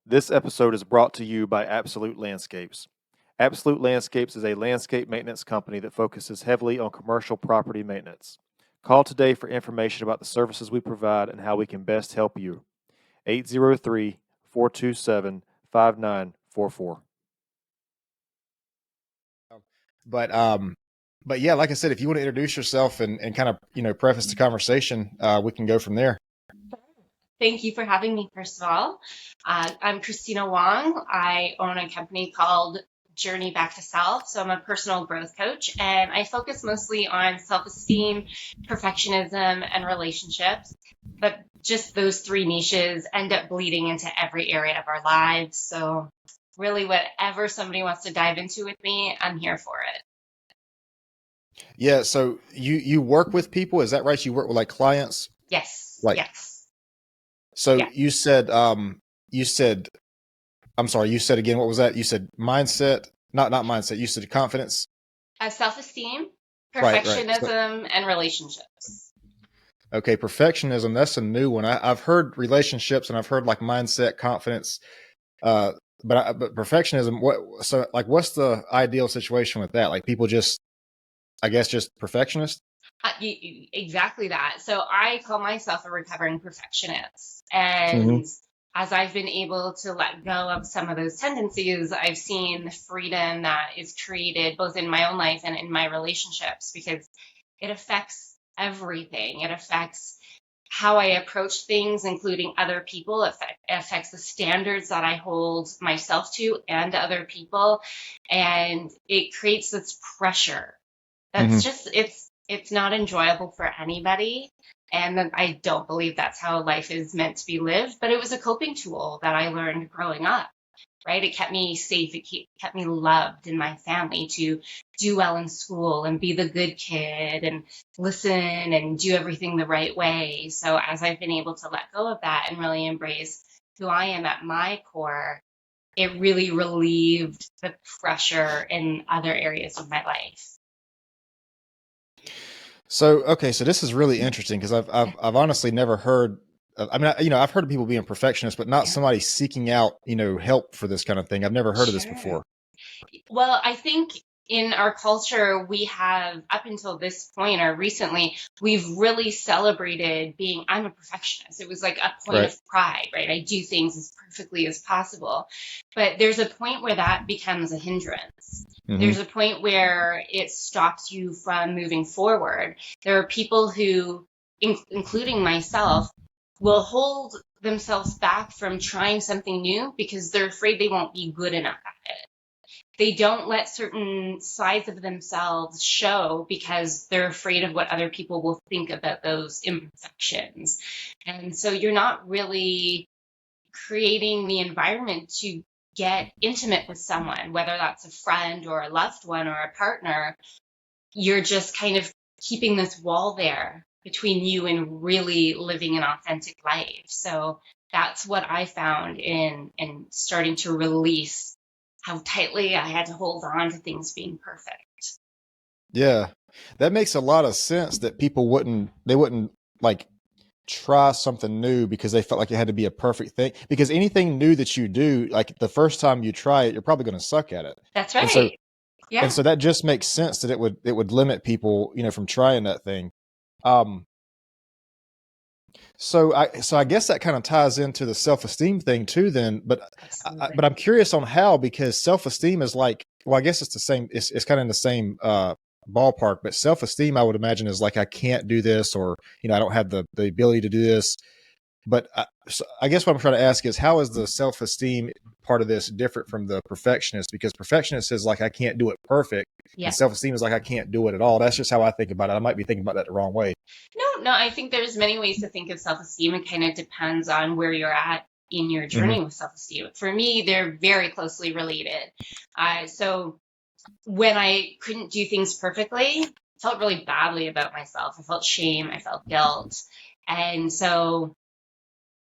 This episode is brought to you by Absolute Landscapes. Absolute Landscapes is a landscape maintenance company that focuses heavily on commercial property maintenance. Call today for information about the services we provide and how we can best help you. 803-427-5944. But but yeah, like I said, if you want to introduce yourself and kind of preface the conversation, we can go from there. Thank you for having me, first of all. I'm Christina Wong. I own a company called Journey Back to Self. So I'm a personal growth coach, and I focus mostly on self-esteem, perfectionism, and relationships. But just those three niches end up bleeding into every area of our lives. So really, whatever somebody wants to dive into with me, I'm here for it. Yeah. So you work with people, is that right? You work with like clients? Yes. Like, yes. So Yeah. you said, I'm sorry, you said again, what was that? You said mindset, not mindset. You said confidence. Self-esteem, Right. perfectionism, and relationships. Okay. Perfectionism. That's a new one. I've heard relationships and I've heard like mindset, confidence. But perfectionism, what's the ideal situation with that? Like people just, I guess, just perfectionist? Exactly that. So I call myself a recovering perfectionist. And as I've been able to let go of some of those tendencies, I've seen the freedom that is created both in my own life and in my relationships, because it affects everything. It affects how I approach things, including other people. It affects the standards that I hold myself to and other people. And it creates this pressure that's just, it's not enjoyable for anybody. And I don't believe that's how life is meant to be lived, but it was a coping tool that I learned growing up, right? It kept me safe. It kept me loved in my family to do well in school and be the good kid and listen and do everything the right way. So as I've been able to let go of that and really embrace who I am at my core, it really relieved the pressure in other areas of my life. So, okay, so this is really interesting because I've honestly never heard. I mean, I've heard of people being perfectionists, but not somebody seeking out, help for this kind of thing. I've never heard of this before. Well, I think in our culture, we have, up until this point or recently, we've really celebrated being, I'm a perfectionist. It was like a point of pride, right? I do things as perfectly as possible. But there's a point where that becomes a hindrance. There's a point where it stops you from moving forward. There are people who, including myself, will hold themselves back from trying something new because they're afraid they won't be good enough at it. They don't let certain sides of themselves show because they're afraid of what other people will think about those imperfections. And so you're not really creating the environment to get intimate with someone, whether that's a friend or a loved one or a partner. You're just kind of keeping this wall there between you and really living an authentic life. So that's what I found in starting to release how tightly I had to hold on to things being perfect. Yeah, that makes a lot of sense that people wouldn't like try something new because they felt like it had to be a perfect thing. Because anything new that you do, like the first time you try it, you're probably going to suck at it. That's right. And so that just makes sense that it would limit people, from trying that thing. So I guess that kind of ties into the self-esteem thing too then, but I'm curious on how, because self-esteem is like, well, I guess it's the same, it's kind of in the same ballpark, but self-esteem I would imagine is like, I can't do this, or, I don't have the ability to do this. But so I guess what I'm trying to ask is, how is the self-esteem part of this different from the perfectionist? Because perfectionist is like, I can't do it perfect. And self-esteem is like, I can't do it at all. That's just how I think about it. I might be thinking about that the wrong way. No, I think there's many ways to think of self-esteem. It kind of depends on where you're at in your journey with self-esteem. For me, they're very closely related. So when I couldn't do things perfectly, I felt really badly about myself. I felt shame. I felt guilt. And so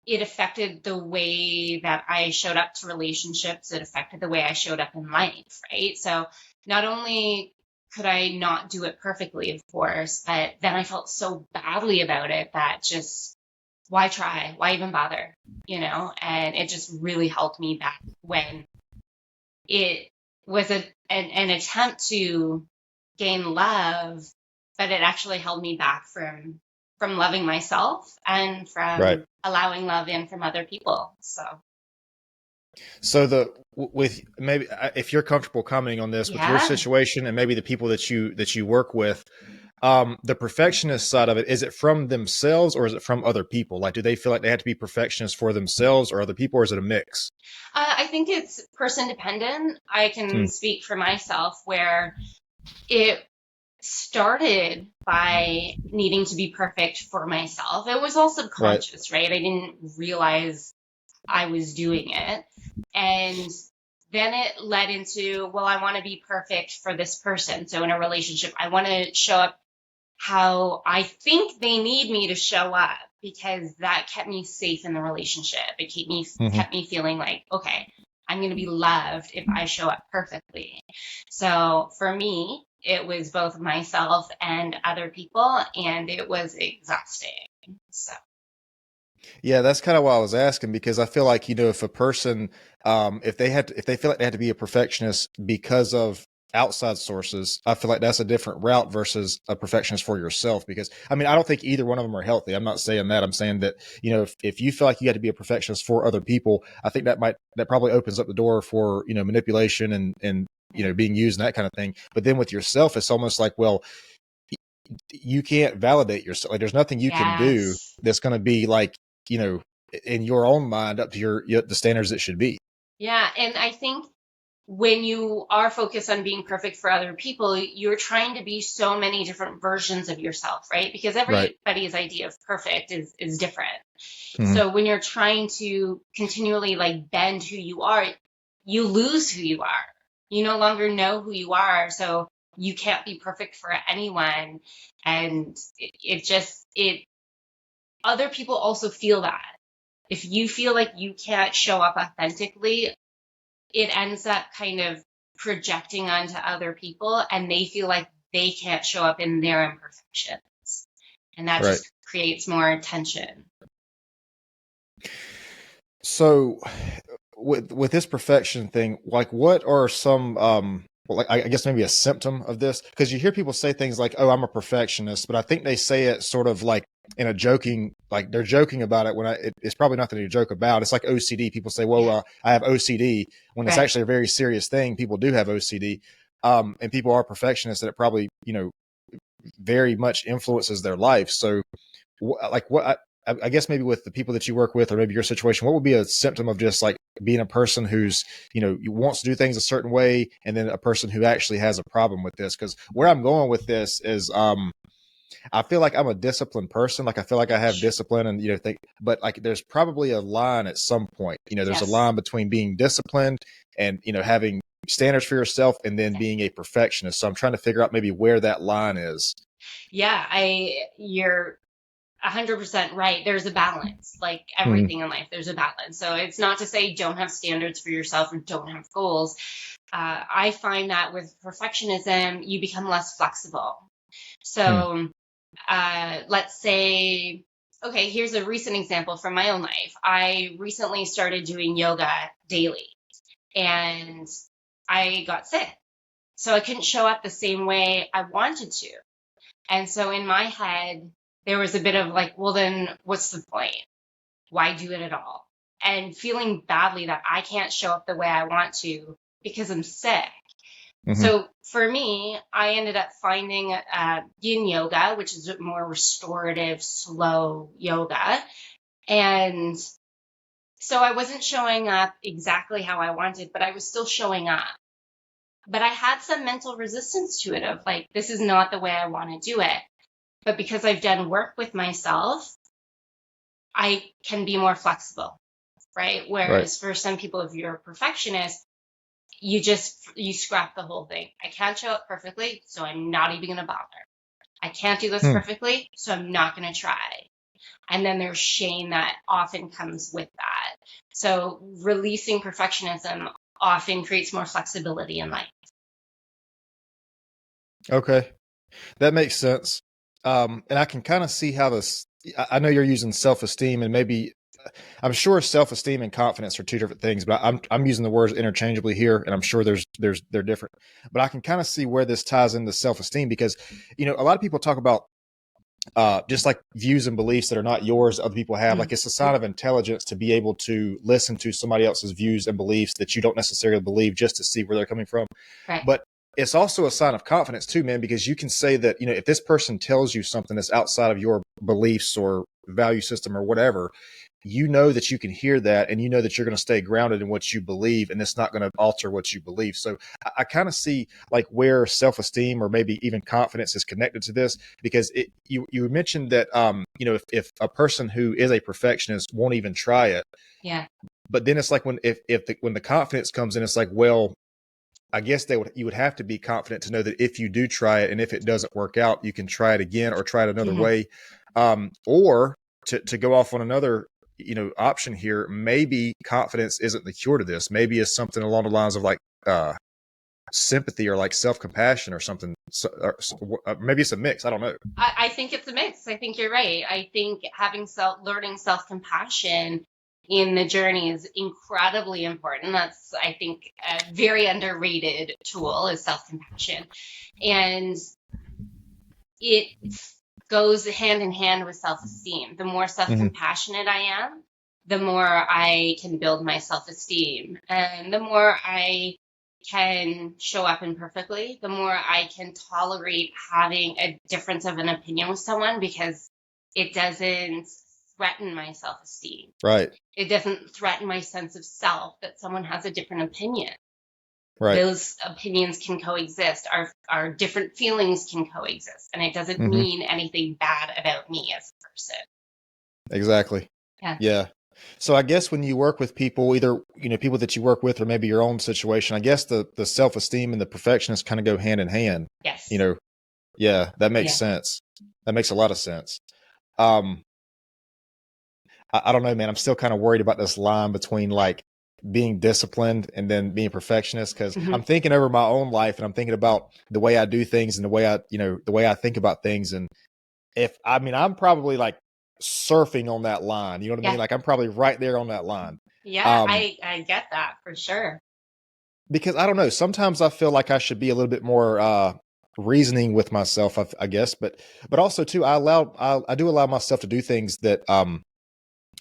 it affected the way that I showed up to relationships. It affected the way I showed up in life, right? So not only could I not do it perfectly, of course, but then I felt so badly about it that just why try? Why even bother? And it just really helped me back when it was an attempt to gain love, but it actually held me back from loving myself and Right. from allowing love in from other people. So with maybe if you're comfortable commenting on this with your Yeah. situation and maybe the people that you work with, the perfectionist side of it, is it from themselves or is it from other people? Like, do they feel like they have to be perfectionists for themselves or other people, or is it a mix? I think it's person dependent. I can Hmm. speak for myself where it started by needing to be perfect for myself. It was all Right. subconscious, right? I didn't realize I was doing it. And then it led into, well, I want to be perfect for this person. So in a relationship, I want to show up how I think they need me to show up because that kept me safe in the relationship. It Hmm. kept me feeling like, okay, I'm going to be loved if I show up perfectly. So for me, it was both myself and other people, and it was exhausting. So Yeah, that's kind of why I was asking, because I feel like, if a person, if they feel like they had to be a perfectionist because of outside sources, I feel like that's a different route versus a perfectionist for yourself. Because I mean, I don't think either one of them are healthy. I'm not saying that. I'm saying that, if you feel like you had to be a perfectionist for other people, I think that probably opens up the door for, manipulation and, being used and that kind of thing. But then with yourself, it's almost like, well, you can't validate yourself. Like, there's nothing you can do yes. that's going to be like, you know, in your own mind up to the standards it should be. Yeah. And I think when you are focused on being perfect for other people, you're trying to be so many different versions of yourself, right? Because Right. everybody's idea of perfect is different. Hmm. So when you're trying to continually like bend who you are, you lose who you are. You no longer know who you are. So you can't be perfect for anyone. And other people also feel that. If you feel like you can't show up authentically, it ends up kind of projecting onto other people and they feel like they can't show up in their imperfections. And that Right. just creates more tension. So with this perfection thing, like, what are some well, like, I guess maybe a symptom of this, because you hear people say things like, "Oh, I'm a perfectionist," but I think they say it sort of like in a joking, like they're joking about it when it's probably nothing to joke about. It's like OCD. People say, "Well, Yeah, I have OCD," when it's right. actually a very serious thing. People do have OCD, and people are perfectionists, and it probably very much influences their life. So, like, I guess maybe with the people that you work with, or maybe your situation, what would be a symptom of just like being a person who's, wants to do things a certain way, and then a person who actually has a problem with this? Because where I'm going with this is, I feel like I'm a disciplined person. Like, I feel like I have discipline, and but like there's probably a line at some point. There's a Yes. line between being disciplined and having standards for yourself, and then being a perfectionist. So I'm trying to figure out maybe where that line is. Yeah, you're 100% right. There's a balance, like Hmm. everything in life, there's a balance. So it's not to say don't have standards for yourself or don't have goals. I find that with perfectionism, you become less flexible. Hmm. So let's say, okay, here's a recent example from my own life. I recently started doing yoga daily and I got sick. So I couldn't show up the same way I wanted to. And so in my head, there was a bit of like, well, then what's the point? Why do it at all? And feeling badly that I can't show up the way I want to because I'm sick. Hmm. So for me, I ended up finding yin yoga, which is more restorative, slow yoga. And so I wasn't showing up exactly how I wanted, but I was still showing up. But I had some mental resistance to it of like, this is not the way I want to do it. But because I've done work with myself, I can be more flexible, right? Right. Whereas for some people, if you're a perfectionist, you scrap the whole thing. I can't show up perfectly, so I'm not even going to bother. I can't do this Hmm. perfectly, so I'm not going to try. And then there's shame that often comes with that. So releasing perfectionism often creates more flexibility in life. Okay. That makes sense. And I can kind of see how I know you're using self-esteem, and maybe I'm sure self-esteem and confidence are two different things, but I'm using the words interchangeably here, and I'm sure they're different. But I can kind of see where this ties into self-esteem because, a lot of people talk about just like views and beliefs that are not yours, other people have. Like it's a sign of intelligence to be able to listen to somebody else's views and beliefs that you don't necessarily believe, just to see where they're coming from. Right. But it's also a sign of confidence too, man, because you can say that, if this person tells you something that's outside of your beliefs or value system or whatever, you know that you can hear that, and you know that you're going to stay grounded in what you believe, and it's not going to alter what you believe. So I kind of see like where self-esteem or maybe even confidence is connected to this, because you mentioned that if a person who is a perfectionist won't even try it, Yeah. but then it's like when the confidence comes in, it's like, well, I guess you would have to be confident to know that if you do try it and if it doesn't work out, you can try it again or try it another way, or to go off on another option here. Maybe confidence isn't the cure to this. Maybe it's something along the lines of like sympathy or like self-compassion or something. Or maybe it's a mix. I don't know. I think it's a mix. I think you're right. I think learning self-compassion in the journey is incredibly important. That's, I think, a very underrated tool is self-compassion. And it goes hand in hand with self-esteem. The more self-compassionate I am, the more I can build my self-esteem. And the more I can show up imperfectly, the more I can tolerate having a difference of an opinion with someone, because it doesn't threaten my self-esteem. Right. It doesn't threaten my sense of self that someone has a different opinion. Right. Those opinions can coexist. Our different feelings can coexist. And it doesn't mean anything bad about me as a person. Exactly. Yeah. So I guess when you work with people, either, people that you work with or maybe your own situation, I guess the self-esteem and the perfectionist kind of go hand in hand. Yes. Yeah, that makes sense. That makes a lot of sense. I don't know, man. I'm still kind of worried about this line between like being disciplined and then being a perfectionist, because I'm thinking over my own life and I'm thinking about the way I do things and the way I think about things. And I'm probably like surfing on that line. You know what I mean? Like I'm probably right there on that line. Yeah, I get that for sure. Because I don't know, sometimes I feel like I should be a little bit more reasoning with myself, I guess, but also too, I do allow myself to do things that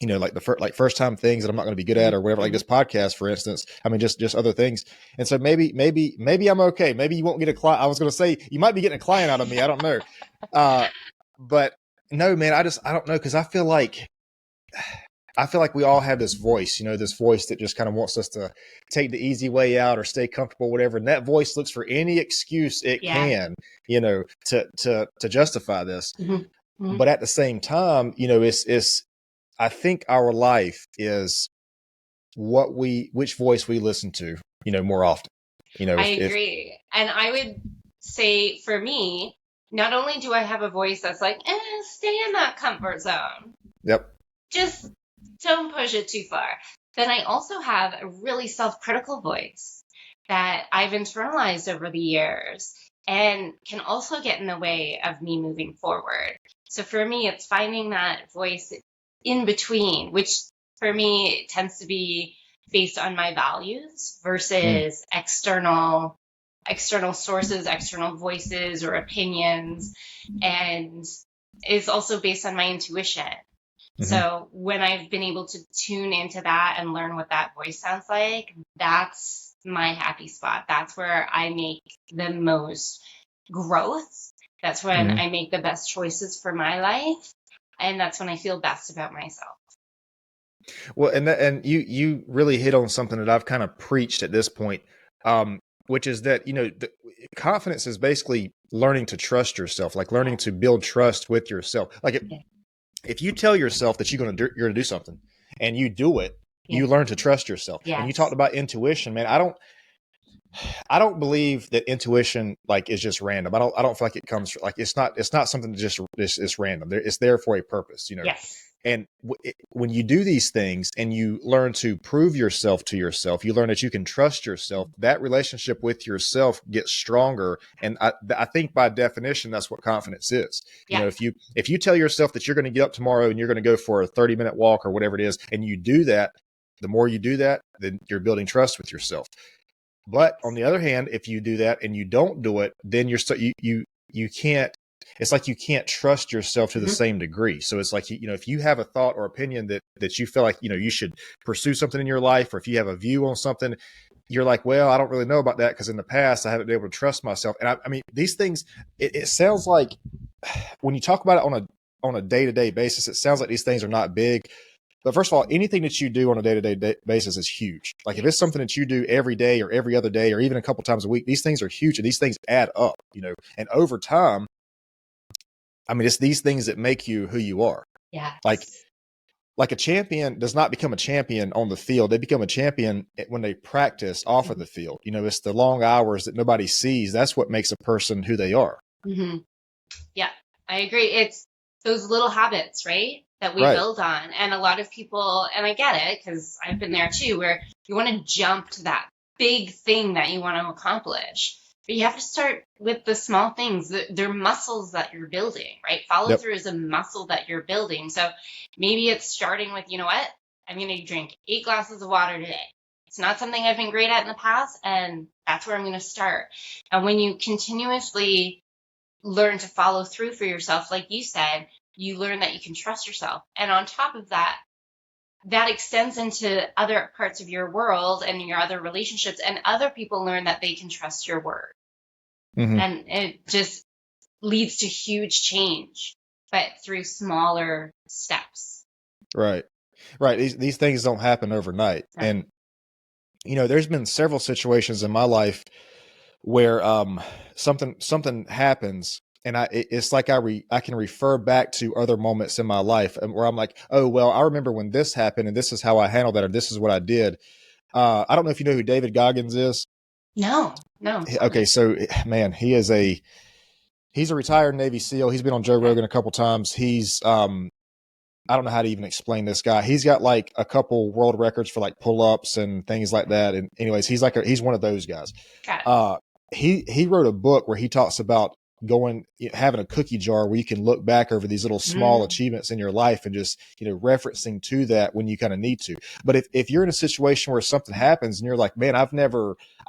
like the first time things that I'm not going to be good at or whatever, like this podcast, for instance. I mean, just other things. And so maybe I'm okay. Maybe you won't get a client. I was going to say you might be getting a client out of me. I don't know. But no, man, I don't know. Cause I feel like we all have this voice, this voice that just kind of wants us to take the easy way out or stay comfortable, whatever. And that voice looks for any excuse it can, to justify this. But at the same time, I think our life is which voice we listen to, more often. I agree. And I would say for me, not only do I have a voice that's like, stay in that comfort zone. Yep. Just don't push it too far. Then I also have a really self-critical voice that I've internalized over the years and can also get in the way of me moving forward. So for me, it's finding that voice in between, which for me tends to be based on my values versus external sources, external voices or opinions, and is also based on my intuition. So when I've been able to tune into that and learn what that voice sounds like, that's my happy spot. That's where I make the most growth. That's when I make the best choices for my life. And that's when I feel best about myself. Well, and you really hit on something that I've kind of preached at this point, which is that, confidence is basically learning to trust yourself, like learning to build trust with yourself. Like if you tell yourself that you're going to do something and you do it, you learn to trust yourself. And you talked about intuition, man. I don't believe that intuition like is just random. I don't feel like it comes like it's not something that just is random. It's there for a purpose. And when you do these things and you learn to prove yourself to yourself, you learn that you can trust yourself. That relationship with yourself gets stronger. And I think by definition, that's what confidence is. You Yeah. know, if you tell yourself that you're going to get up tomorrow and you're going to go for a 30-minute walk or whatever it is, and you do that, the more you do that, then you're building trust with yourself. But on the other hand, if you do that and you don't do it, then you can't. It's like you can't trust yourself to the same degree. So it's like, you know, if you have a thought or opinion that you feel like, you know, you should pursue something in your life, or if you have a view on something, you're like, well, I don't really know about that because in the past I haven't been able to trust myself. And I mean, these things, it sounds like when you talk about it on a day-to-day basis, it sounds like these things are not big. But first of all, anything that you do on a day-to-day basis is huge. Like if it's something that you do every day or every other day or even a couple times a week, these things are huge and these things add up, you know, and over time, I mean, it's these things that make you who you are. Yeah. Like a champion does not become a champion on the field. They become a champion when they practice off of the field. You know, it's the long hours that nobody sees. That's what makes a person who they are. Mm-hmm. Yeah, I agree. It's those little habits, right, that we build on. And a lot of people, and I get it because I've been there too, where you want to jump to that big thing that you want to accomplish. But you have to start with the small things. They're muscles that you're building, right? Follow through is a muscle that you're building. So maybe it's starting with, you know what? I'm going to drink 8 glasses of water today. It's not something I've been great at in the past, and that's where I'm going to start. And when you continuously learn to follow through for yourself, like you said, you learn that you can trust yourself. And on top of that, that extends into other parts of your world and your other relationships, and other people learn that they can trust your word. And it just leads to huge change, but through smaller steps. Right. These things don't happen overnight. Right. And, you know, there's been several situations in my life where something happens, and it's like I can refer back to other moments in my life where I'm like, oh, well, I remember when this happened and this is how I handled that, or this is what I did. I don't know if you know who David Goggins is. No. Okay. So, man, he's a retired Navy SEAL. He's been on Joe Rogan a couple times. He's, I don't know how to even explain this guy. He's got like a couple world records for like pull-ups and things like that. And anyways, he's one of those guys. He wrote a book where he talks about having a cookie jar where you can look back over these little small achievements in your life and just, you know, referencing to that when you kind of need to. But if you're in a situation where something happens and you're like, man, I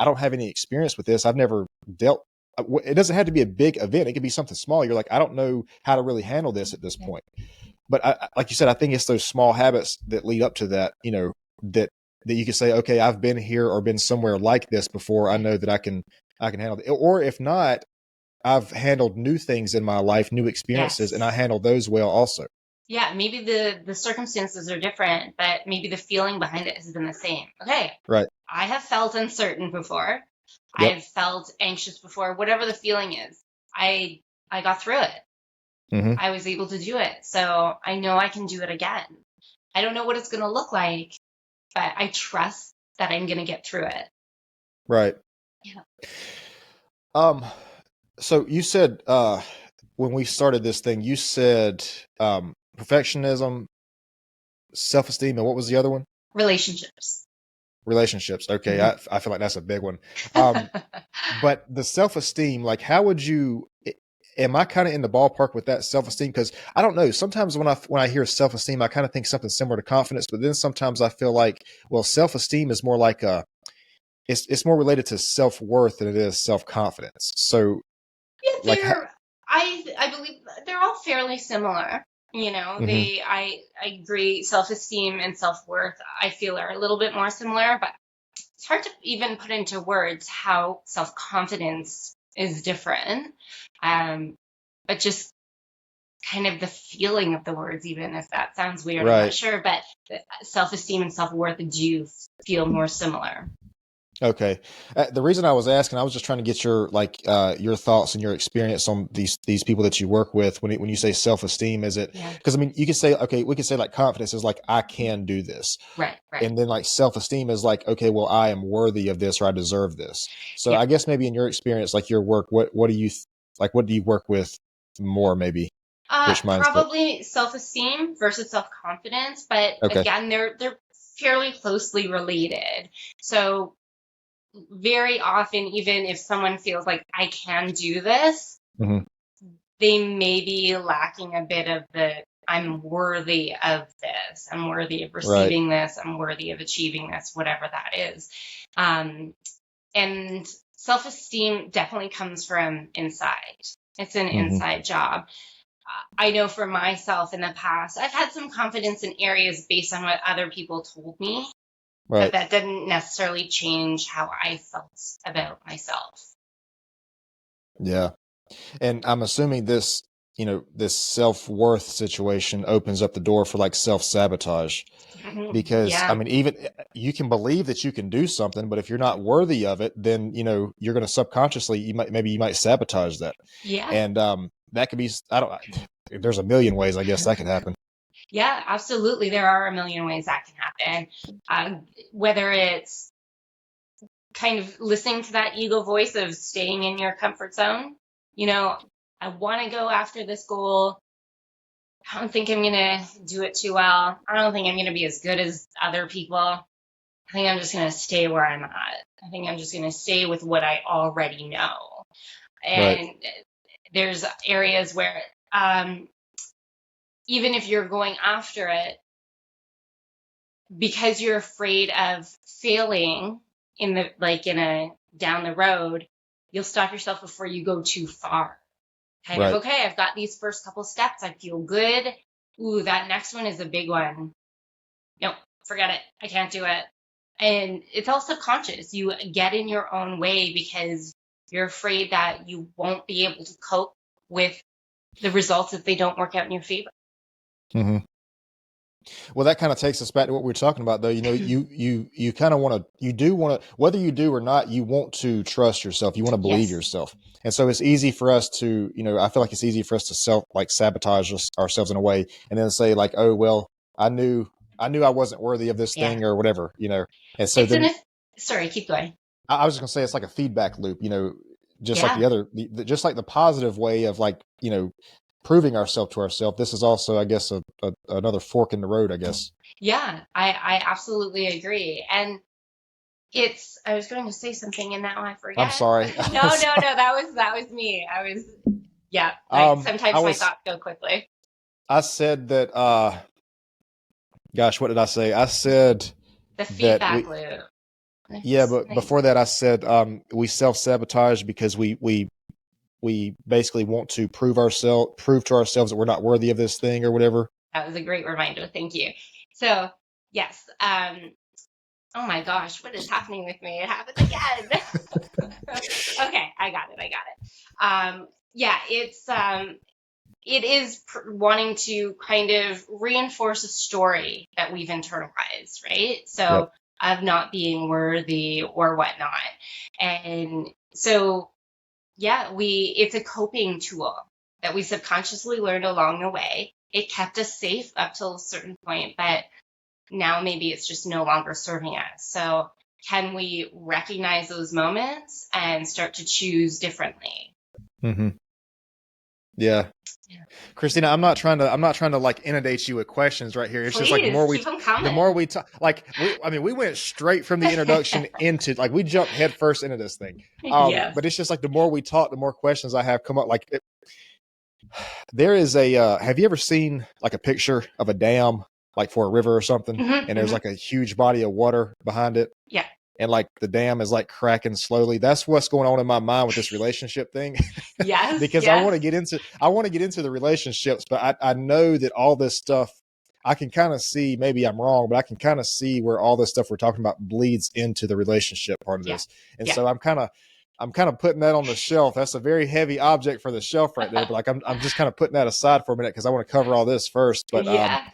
don't have any experience with this. I've never dealt. It doesn't have to be a big event. It could be something small. You're like, I don't know how to really handle this at this point. But like you said, I think it's those small habits that lead up to that, you know, that you can say, okay, I've been here or been somewhere like this before. I know that I can handle it. Or if not, I've handled new things in my life, new experiences, and I handled those well also. Yeah, maybe the circumstances are different, but maybe the feeling behind it has been the same. Okay. Right. I have felt uncertain before. Yep. I've felt anxious before. Whatever the feeling is, I got through it. I was able to do it. So I know I can do it again. I don't know what it's going to look like, but I trust that I'm going to get through it. Right. Yeah. So you said, when we started this thing, you said, perfectionism, self-esteem, and what was the other one? Relationships. Okay. I feel like that's a big one. But the self-esteem, like how would you, am I kind of in the ballpark with that self-esteem? Because I don't know. Sometimes when I hear self-esteem, I kind of think something similar to confidence, but then sometimes I feel like, well, self-esteem is more like it's more related to self-worth than it is self-confidence. So yeah, I believe they're all fairly similar. You know, I agree. Self-esteem and self-worth, I feel, are a little bit more similar, but it's hard to even put into words how self-confidence is different. But just kind of the feeling of the words, even if that sounds weird, I'm not sure, but self-esteem and self-worth do feel more similar. Okay. The reason I was asking, I was just trying to get your thoughts and your experience on these people that you work with. When you say self-esteem, is it, because I mean, you can say, okay, we can say like confidence is like, I can do this. Right. And then like self-esteem is like, okay, well, I am worthy of this, or I deserve this. So I guess maybe in your experience, like your work, what do you work with more maybe? Which mindset? Probably self-esteem versus self-confidence, but Okay. again, they're fairly closely related. So very often, even if someone feels like I can do this, Hmm. they may be lacking a bit of the I'm worthy of this, I'm worthy of Right. receiving this, I'm worthy of achieving this, whatever that is. Um, and self-esteem definitely comes from inside. It's an Hmm. inside job. I know for myself in the past, I've had some confidence in areas based on what other people told me, but Right. that didn't necessarily change how I felt about myself. Yeah. And I'm assuming this, this self-worth situation opens up the door for like self-sabotage, because I Yeah, mean, even you can believe that you can do something, but if you're not worthy of it, then, you're going to subconsciously, maybe you might sabotage that. yeah, And, that could be, I don't, there's a million ways, I guess that could happen. yeah, absolutely. There are a million ways that can happen. Whether it's kind of listening to that ego voice of staying in your comfort zone, you know, I want to go after this goal. I don't think I'm going to do it too well. I don't think I'm going to be as good as other people. I think I'm just going to stay where I'm at. I think I'm just going to stay with what I already know. Right. And there's areas where, even if you're going after it, because you're afraid of failing in a down the road, you'll stop yourself before you go too far. Kind of, Right. okay, I've got these first couple steps. I feel good. Ooh, that next one is a big one. Nope, forget it. I can't do it. And it's all subconscious. You get in your own way because you're afraid that you won't be able to cope with the results if they don't work out in your favor. Hmm. Well, that kind of takes us back to what we were talking about, though. You kind of want to, you do want to, whether you do or not, you want to trust yourself. You want to believe Yes. yourself, and so it's easy for us to, I feel like it's easy for us to sabotage ourselves in a way, and then say like, oh well, I knew I wasn't worthy of this Yeah. thing or whatever. And so It's then sorry, keep going. I was just gonna say it's like a feedback loop, just like Yeah. just like the positive way of like, proving ourselves to ourselves. This is also, I guess, another fork in the road, I guess. Yeah. I absolutely agree. And I was going to say something and now I I'm forget. sorry. No, I'm no, sorry. no, that was me. Yeah, I I sometimes my was, thoughts go quickly. I said that, gosh, what did I say? I said The that feedback loop. yeah, Nice, but nice. before that, I said, we self-sabotage because we basically want to prove to ourselves that we're not worthy of this thing or whatever. That was a great reminder. Thank you. So, yes. Oh my gosh, what is happening with me? It happened again. Okay, I got it. I got it. Yeah, it is wanting to kind of reinforce a story that we've internalized, right? Yep. So of not being worthy or whatnot. And so, yeah, it's a coping tool that we subconsciously learned along the way. It kept us safe up till a certain point, but now maybe it's just no longer serving us. So can we recognize those moments and start to choose differently? Mm-hmm. Yeah. Yeah. Christina, I'm not trying to like inundate you with questions right here. It's just like Please keep them the more coming. we talk, like we went straight from the introduction into like we jumped head first into this thing. Yes. But it's just like the more we talk, the more questions I have come up. Like there is have you ever seen like a picture of a dam, like for a river or something, Hmm, and there's hmm. like a huge body of water behind it, Yeah. and like the dam is like cracking slowly? That's what's going on in my mind with this relationship thing. Yes. Because Yes. I want to get into the relationships, but I know that all this stuff I can kind of see, maybe I'm wrong, but I can kind of see where all this stuff we're talking about bleeds into the relationship part of Yeah. this. And Yeah. so I'm kind of putting that on the shelf. That's a very heavy object for the shelf right there, but like I'm just kind of putting that aside for a minute because I want to cover all this first. But Yeah.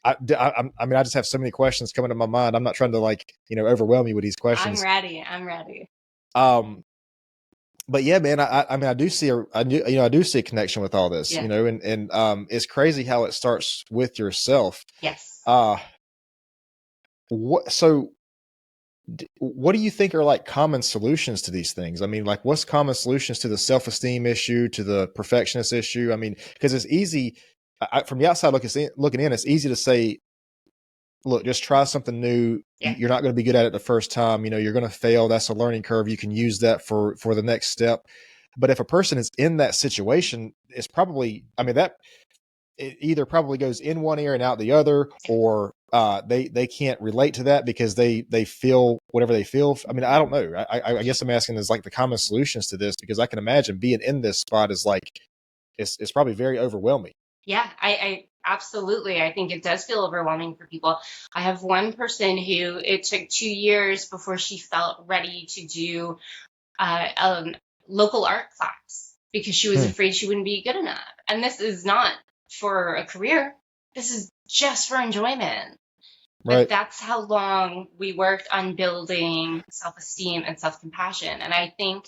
I mean, I just have so many questions coming to my mind. I'm not trying to like, overwhelm you with these I'm questions. ready. I'm ready. Um, but yeah, man, I mean, I do see a connection with all this, Yeah. and it's crazy how it starts with yourself. Yes. Uh, what, so what do you think are like common solutions to these things? I mean, like what's common solutions to the self-esteem issue, to the perfectionist issue? I mean, because it's easy from the outside looking in, it's easy to say, look, just try something new. Yeah. You're not going to be good at it the first time. You're going to fail. That's a learning curve. You can use that for the next step. But if a person is in that situation, it's probably, I mean, that it either probably goes in one ear and out the other, or they can't relate to that because they feel whatever they feel. I mean, I don't know. I guess I'm asking is like the common solutions to this, because I can imagine being in this spot is like it's probably very overwhelming. Yeah, I absolutely. I think it does feel overwhelming for people. I have one person who it took 2 years before she felt ready to do a local art class because she was afraid she wouldn't be good enough. And this is not for a career. This is just for enjoyment. But Right. that's how long we worked on building self-esteem and self-compassion. And I think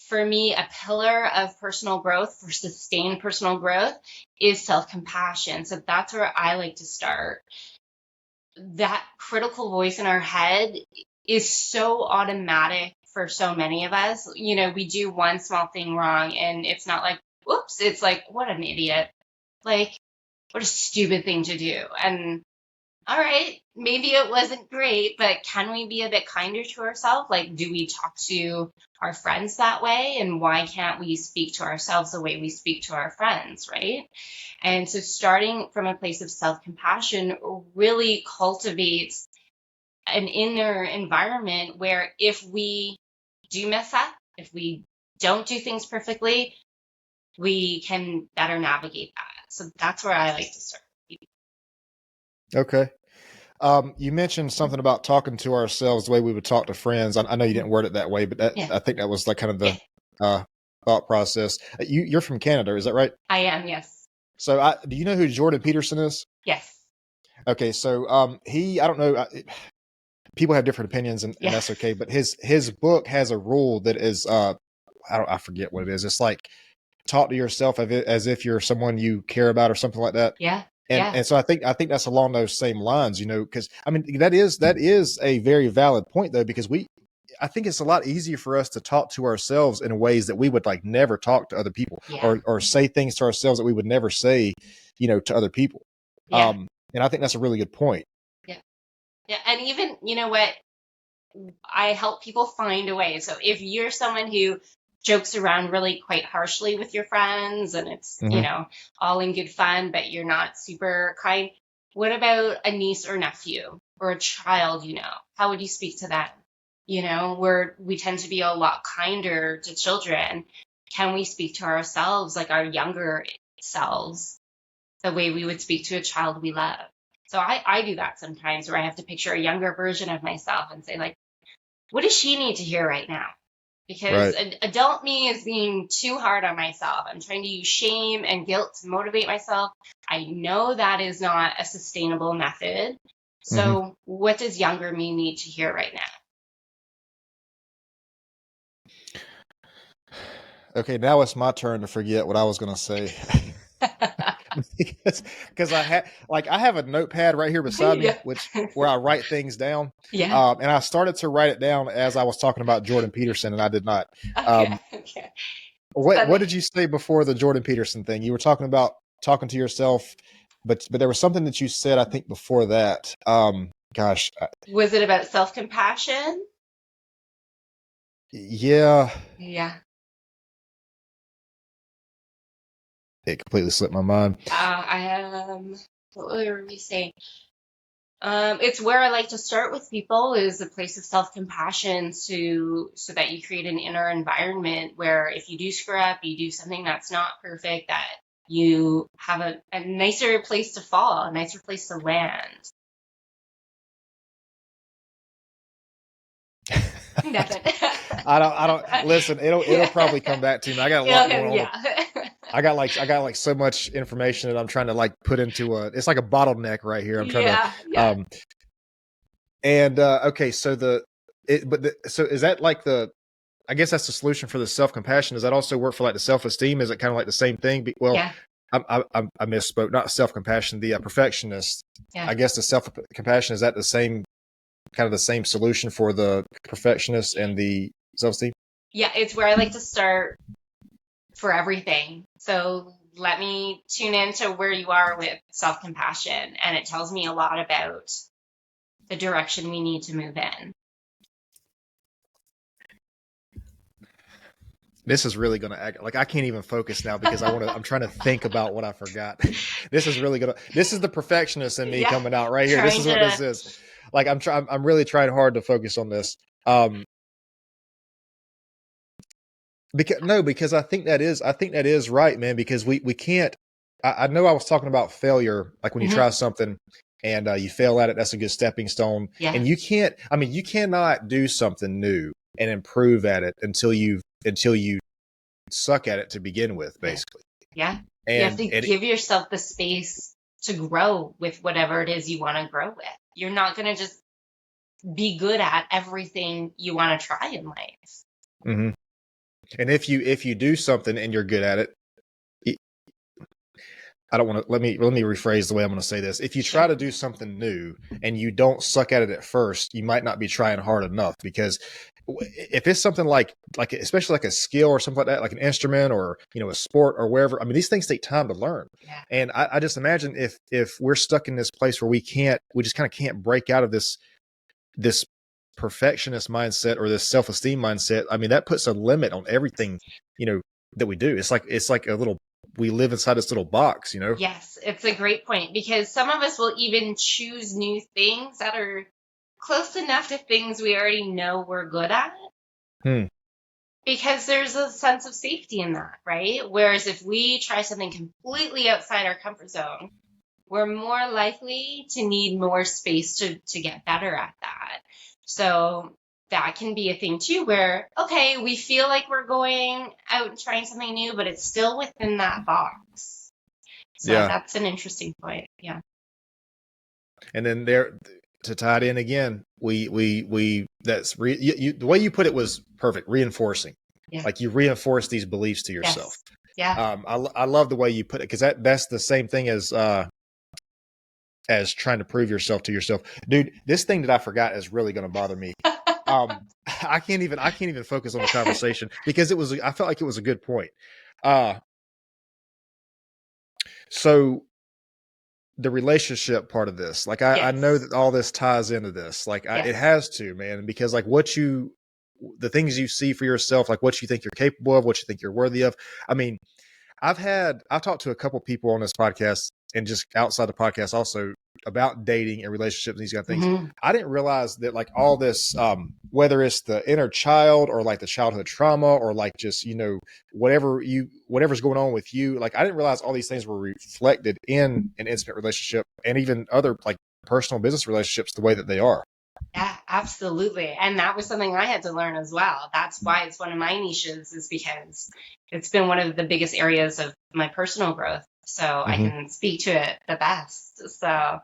for me, a pillar of personal growth, for sustained personal growth, is self-compassion. So that's where I like to start. That critical voice in our head is so automatic for so many of us. We do one small thing wrong and it's not like, whoops, it's like, what an idiot. Like, what a stupid thing to do. And all right, maybe it wasn't great, but can we be a bit kinder to ourselves? Like, do we talk to our friends that way? And why can't we speak to ourselves the way we speak to our friends, right? And so starting from a place of self-compassion really cultivates an inner environment where if we do mess up, if we don't do things perfectly, we can better navigate that. So that's where I like to start. Okay. You mentioned something about talking to ourselves the way we would talk to friends. I know you didn't word it that way, but Yeah. I think that was like kind of Yeah. the thought process. You're from Canada, is that right? I am, yes. So do you know who Jordan Peterson is? Yes. Okay, so I don't know. People have different opinions, and Yeah. that's okay. But his book has a rule that is I forget what it is. It's like talk to yourself as if you're someone you care about or something like that. Yeah. And so I think that's along those same lines, because I mean that is a very valid point though, because I think it's a lot easier for us to talk to ourselves in ways that we would like never talk to other people, Yeah. or say things to ourselves that we would never say, to other people. Yeah. And I think that's a really good point. Yeah. Yeah. And even, you know what? I help people find a way. So if you're someone who jokes around really quite harshly with your friends and it's, all in good fun, but you're not super kind, what about a niece or nephew or a child, how would you speak to them? We tend to be a lot kinder to children. Can we speak to ourselves like our younger selves the way we would speak to a child we love? So I do that sometimes where I have to picture a younger version of myself and say, like, what does she need to hear right now? Because Right. adult me is being too hard on myself. I'm trying to use shame and guilt to motivate myself. I know that is not a sustainable method. So what does younger me need to hear right now? Okay, now it's my turn to forget what I was going to say. because I have a notepad right here beside me, where I write things down. Yeah. And I started to write it down as I was talking about Jordan Peterson, and I did not. Okay. What did you say before the Jordan Peterson thing? You were talking about talking to yourself, but there was something that you said, I think, before that. Gosh. Was it about self-compassion? Yeah. Yeah. It completely slipped my mind. What were we saying? It's where I like to start with people is a place of self-compassion so that you create an inner environment where if you do screw up, you do something that's not perfect, that you have a nicer place to fall, a nicer place to land. Nothing. I don't listen. It'll probably come back to me. I got a lot going on. Yeah. I got like so much information that I'm trying to like put into it's like a bottleneck right here. I'm trying to okay, so so is that like I guess that's the solution for the self-compassion. Does that also work for like the self-esteem? Is it kind of like the same thing? Well, Yeah. I misspoke. Not self-compassion, the perfectionist. Yeah. I guess the self-compassion, is that the same kind of the same solution for the perfectionist and the self-esteem? Yeah, it's where I like to start for everything. So let me tune into where you are with self-compassion, and it tells me a lot about the direction we need to move in. This is really going to act like I can't even focus now because I'm trying to think about what I forgot. This is the perfectionist in me coming out right here. This is what this is. Like I'm really trying hard to focus on this. Because I think that is right, man, because we can't, I know I was talking about failure, like when you try something and you fail at it, that's a good stepping stone. Yeah. And you cannot do something new and improve at it until you suck at it to begin with, basically. Yeah. And you have to give yourself the space to grow with whatever it is you want to grow with. You're not going to just be good at everything you want to try in life. Mm-hmm. And if you do something and you're good at it, I don't want to, let me rephrase the way I'm going to say this. If you try to do something new and you don't suck at it at first, you might not be trying hard enough, because if it's something like especially like a skill or something like that, like an instrument or, a sport or wherever, I mean, these things take time to learn. Yeah. And I just imagine if we're stuck in this place where we just kind of can't break out of this perfectionist mindset or this self-esteem mindset, I mean, that puts a limit on everything, that we do. It's like we live inside this little box, Yes, it's a great point, because some of us will even choose new things that are close enough to things we already know we're good at. Because there's a sense of safety in that, right? Whereas if we try something completely outside our comfort zone, we're more likely to need more space to get better at that. So that can be a thing too, where, okay, we feel like we're going out and trying something new, but it's still within that box. So that's an interesting point. Yeah. And then to tie it in again, the way you put it was perfect. Reinforcing. Yeah. Like you reinforce these beliefs to yourself. Yes. Yeah. I love the way you put it, because that's the same thing as trying to prove yourself to yourself. Dude, this thing that I forgot is really going to bother me. I can't even focus on the conversation because I felt like it was a good point. So the relationship part of this, like I know that all this ties into this, like it has to, man, because like the things you see for yourself, like what you think you're capable of, what you think you're worthy of. I mean, I've talked to a couple people on this podcast and just outside the podcast also about dating and relationships and these kind of things. Mm-hmm. I didn't realize that like all this, whether it's the inner child or like the childhood trauma or like just, whatever's going on with you, like I didn't realize all these things were reflected in an intimate relationship and even other like personal business relationships the way that they are. Yeah, absolutely. And that was something I had to learn as well. That's why it's one of my niches, is because it's been one of the biggest areas of my personal growth. So I can speak to it the best. So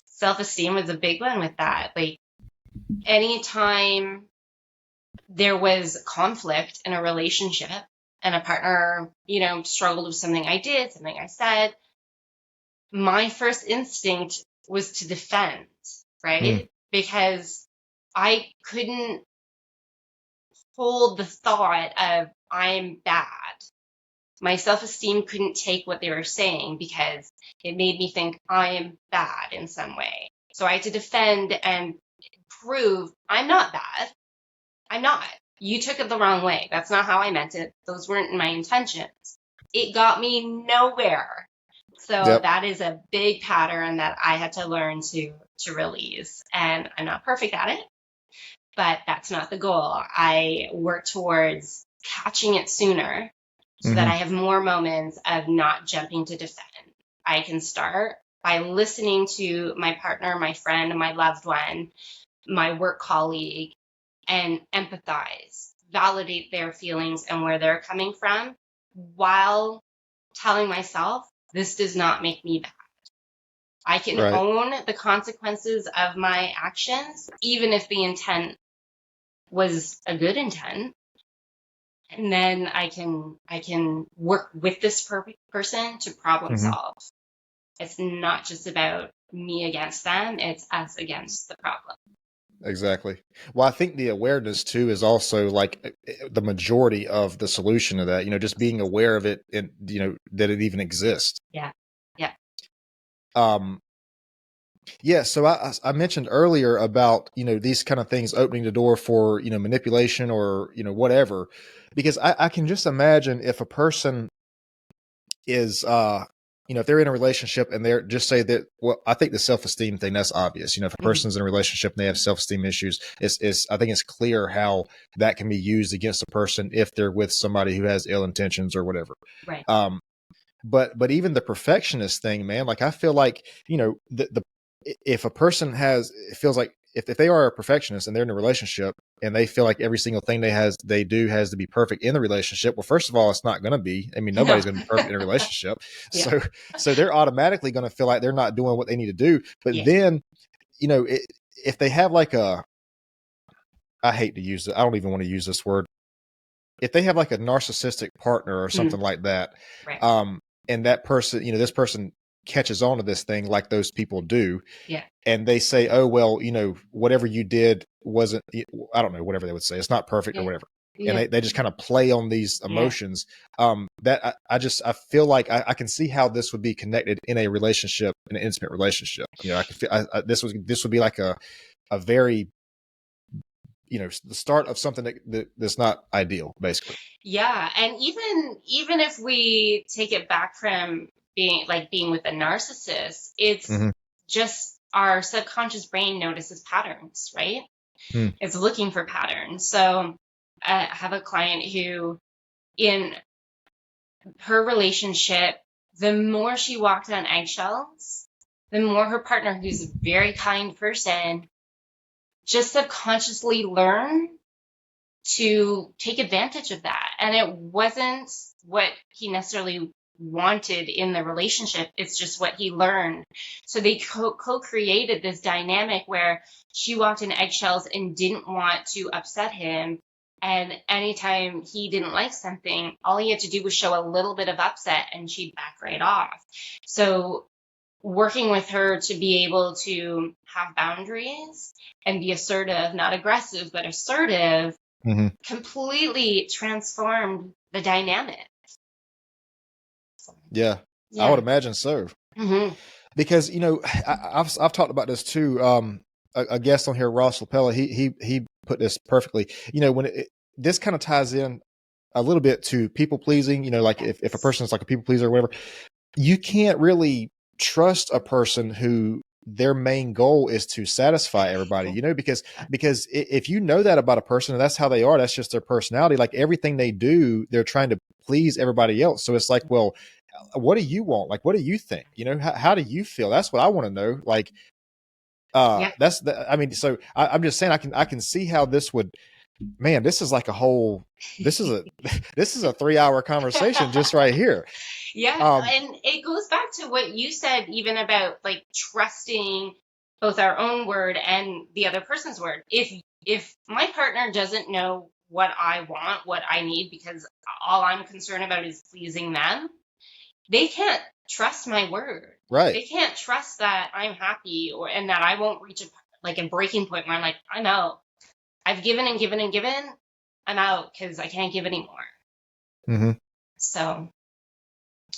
self-esteem was a big one with that. Like anytime there was conflict in a relationship and a partner, struggled with something I did, something I said, my first instinct was to defend. Right? Because I couldn't hold the thought of I'm bad. My self-esteem couldn't take what they were saying because it made me think I am bad in some way. So I had to defend and prove I'm not bad. I'm not. You took it the wrong way. That's not how I meant it. Those weren't my intentions. It got me nowhere. So that is a big pattern that I had to learn to release. And I'm not perfect at it, but that's not the goal. I work towards catching it sooner so that I have more moments of not jumping to defend. I can start by listening to my partner, my friend, my loved one, my work colleague, and empathize, validate their feelings and where they're coming from, while telling myself, this does not make me bad. I can own the consequences of my actions, even if the intent was a good intent. And then I can work with this person to problem solve. It's not just about me against them. It's us against the problem. Exactly. Well, I think the awareness too is also like the majority of the solution to that, just being aware of it and, that it even exists. Yeah. Yeah. Um, yeah. So I mentioned earlier about, these kind of things opening the door for, manipulation or, whatever, because I can just imagine if a person is, if they're in a relationship and they're just say that, well, I think the self-esteem thing, that's obvious. If a person's in a relationship and they have self-esteem issues, I think it's clear how that can be used against a person if they're with somebody who has ill intentions or whatever. Right. But even the perfectionist thing, man, like I feel like, the if a person feels like if they are a perfectionist and they're in a relationship and they feel like every single thing they do has to be perfect in the relationship, well, first of all, it's not going to be. I mean, nobody's going to be perfect in a relationship. Yeah. So they're automatically going to feel like they're not doing what they need to do. But then, if they have like I hate to use it. I don't even want to use this word. If they have like a narcissistic partner or something like that, Right. and that person, this person catches on to this thing like those people do. Yeah. And they say, oh, well, whatever you did wasn't, I don't know, whatever they would say. It's not perfect or whatever. Yeah. And they just kind of play on these emotions. That I feel like I can see how this would be connected in a relationship, in an intimate relationship. I can feel this would be like a very, the start of something that's not ideal, basically. Yeah. And even if we take it back from being with a narcissist, it's just our subconscious brain notices patterns, right? It's looking for patterns. So I have a client who, in her relationship, the more she walked on eggshells, the more her partner, who's a very kind person, just subconsciously learned to take advantage of that. And it wasn't what he necessarily wanted in the relationship. It's just what he learned. So they co-created this dynamic where she walked in eggshells and didn't want to upset him. And anytime he didn't like something, all he had to do was show a little bit of upset and she'd back right off. So working with her to be able to have boundaries and be assertive, not aggressive, but assertive, completely transformed the dynamic. Yeah, I would imagine so. Because I've talked about this too. A guest on here, Ross Lapella, he put this perfectly. This kind of ties in a little bit to people pleasing. Like if a person is like a people pleaser or whatever, you can't really trust a person who their main goal is to satisfy everybody, because if you know that about a person and that's how they are, that's just their personality. Like everything they do, they're trying to please everybody else. So it's like, well, what do you want? Like, what do you think? How do you feel? That's what I want to know. Like, that's I mean, so I'm just saying I can see how this would, man, this is like this is a 3-hour conversation just right here. Yeah. And it goes back to what you said, even about like trusting both our own word and the other person's word. If my partner doesn't know what I want, what I need, because all I'm concerned about is pleasing them, they can't trust my word. Right. They can't trust that I'm happy and that I won't reach a breaking point where I'm like, I'm out. I've given and given and given. I'm out because I can't give anymore. So,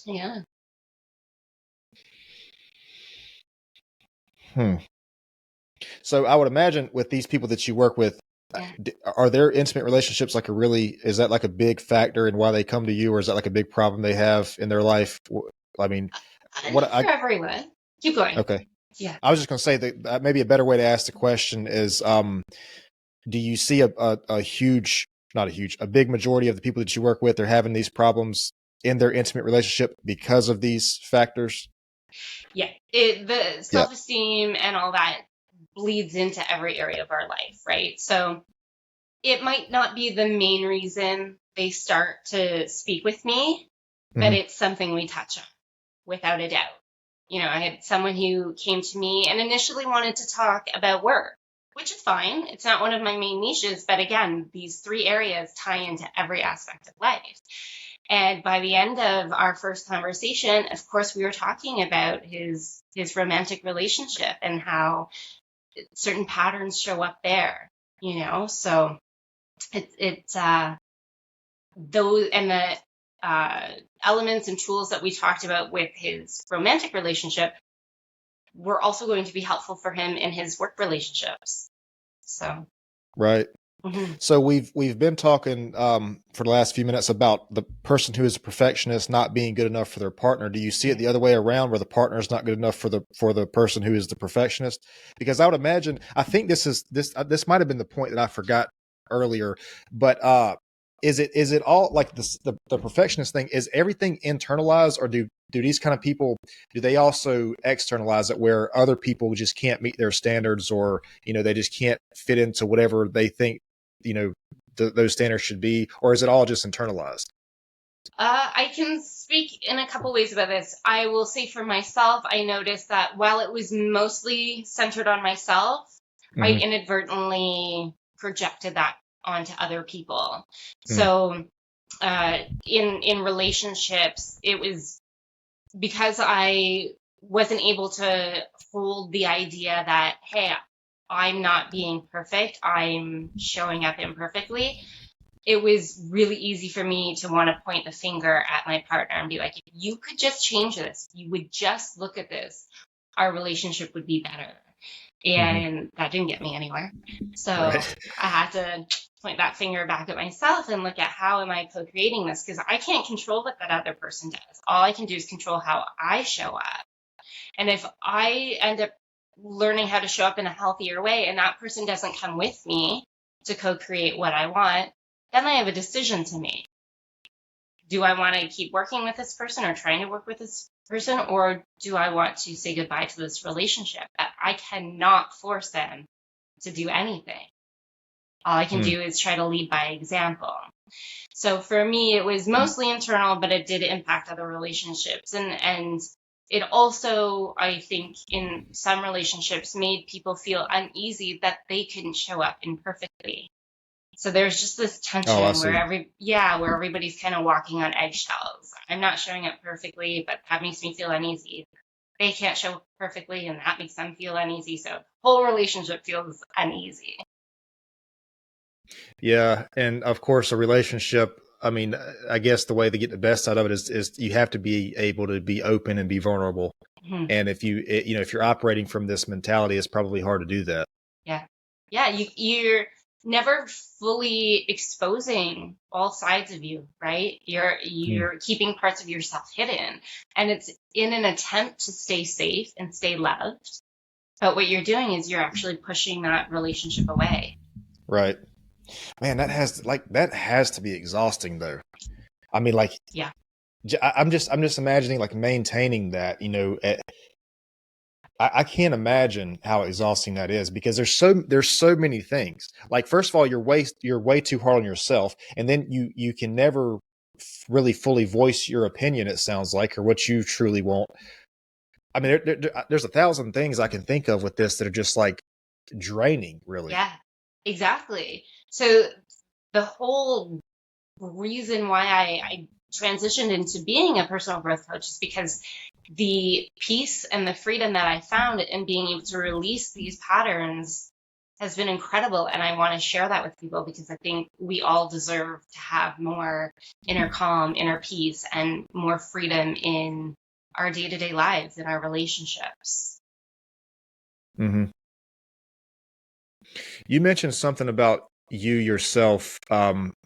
yeah. So I would imagine with these people that you work with, are their intimate relationships is that like a big factor in why they come to you, or is that like a big problem they have in their life? I mean, For everyone. Keep going. Okay. Yeah. I was just going to say that maybe a better way to ask the question is, do you see a big majority of the people that you work with are having these problems in their intimate relationship because of these factors? Yeah. The self-esteem and all that bleeds into every area of our life, right? So it might not be the main reason they start to speak with me, but it's something we touch on without a doubt. I had someone who came to me and initially wanted to talk about work, which is fine. It's not one of my main niches, but again, these 3 areas tie into every aspect of life. And by the end of our first conversation, of course, we were talking about his romantic relationship and how certain patterns show up there, you know? So it's those and the elements and tools that we talked about with his romantic relationship were also going to be helpful for him in his work relationships. So, Right. mhm. So we've been talking for the last few minutes about the person who is a perfectionist not being good enough for their partner. Do you see it the other way around, where the partner is not good enough for the person who is the perfectionist? Because I would imagine, I think this might have been the point that I forgot earlier, but is it all like the perfectionist thing? Is everything internalized, or do these kind of people, do they also externalize it, where other people just can't meet their standards, or they just can't fit into whatever they think those standards should be, or is it all just internalized? I can speak in a couple ways about this. I will say for myself, I noticed that while it was mostly centered on myself, I Mm-hmm. inadvertently projected that onto other people. Mm. So in relationships, it was because I wasn't able to hold the idea that, hey, I'm not being perfect, I'm showing up imperfectly. It was really easy for me to want to point the finger at my partner and be like, if you could just change this, you would just look at this, our relationship would be better. Mm-hmm. And that didn't get me anywhere. So Right. I had to point that finger back at myself and look at, how am I co-creating this? Because I can't control what that other person does. All I can do is control how I show up. And if I end up learning how to show up in a healthier way and that person doesn't come with me to co-create what I want, then I have a decision to make. Do I want to keep working with this person or trying to work with this person, or do I want to say goodbye to this relationship? I cannot force them to do anything. All I can Mm. do is try to lead by example. So for me, it was mostly internal, but it did impact other relationships. And it also, I think, in some relationships made people feel uneasy that they couldn't show up imperfectly. So there's just this Oh, I tension where see. where everybody's kind of walking on eggshells. I'm not showing up perfectly, but that makes me feel uneasy. They can't show up perfectly, and that makes them feel uneasy. So whole relationship feels uneasy. Yeah, and of course, a relationship. I mean, I guess the way to get the best out of it is you have to be able to be open and be vulnerable. Mhm. And if you're operating from this mentality, it's probably hard to do that. Yeah. Yeah, you're never fully exposing all sides of you, right? Mm. You're keeping parts of yourself hidden, and it's in an attempt to stay safe and stay loved. But what you're doing is you're actually pushing that relationship away. Right, man. That has to be exhausting, though. I mean, like, Yeah. I'm just imagining like maintaining that. I can't imagine how exhausting that is, because there's so many things. Like, first of all, you're way too hard on yourself, and then you can never really fully voice your opinion. It sounds like, or what you truly want. I mean, there's a thousand things I can think of with this that are just like draining, really. Yeah, exactly. So the whole reason why I transitioned into being a personal growth coach is because the peace and the freedom that I found in being able to release these patterns has been incredible. And I want to share that with people because I think we all deserve to have more inner calm, inner peace, and more freedom in our day-to-day lives, in our relationships. Hmm. You mentioned something about you yourself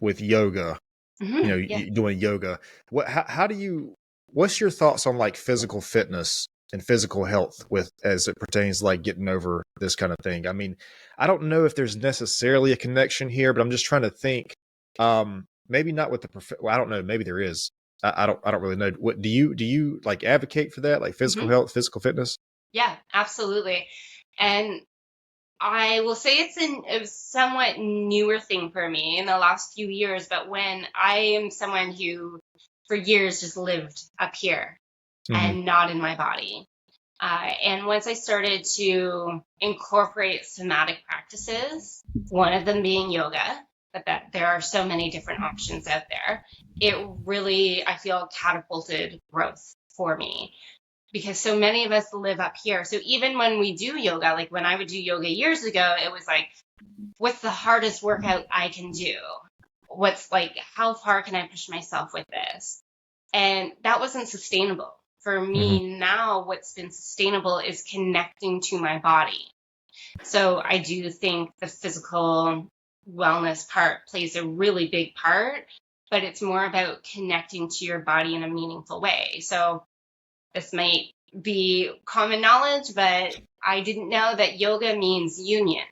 with yoga. Yeah. Doing yoga. How do you? What's your thoughts on like physical fitness and physical health with as it pertains to like getting over this kind of thing? I mean, I don't know if there's necessarily a connection here, but I'm just trying to think. Maybe not with well, I don't know. Maybe there is. I don't really know. What do you like advocate for that? Like physical hmm health, physical fitness? Yeah, absolutely. And I will say it's a somewhat newer thing for me in the last few years, but when I am someone who for years just lived up here Hmm. and not in my body. And once I started to incorporate somatic practices, one of them being yoga, but that there are so many different options out there. It really, I feel, catapulted growth for me because so many of us live up here. So even when we do yoga, like when I would do yoga years ago, it was like, what's the hardest workout I can do? What's like, how far can I push myself with this? And that wasn't sustainable. For me now, what's been sustainable is connecting to my body. So I do think the physical wellness part plays a really big part, but it's more about connecting to your body in a meaningful way. So this might be common knowledge, but I didn't know that yoga means union.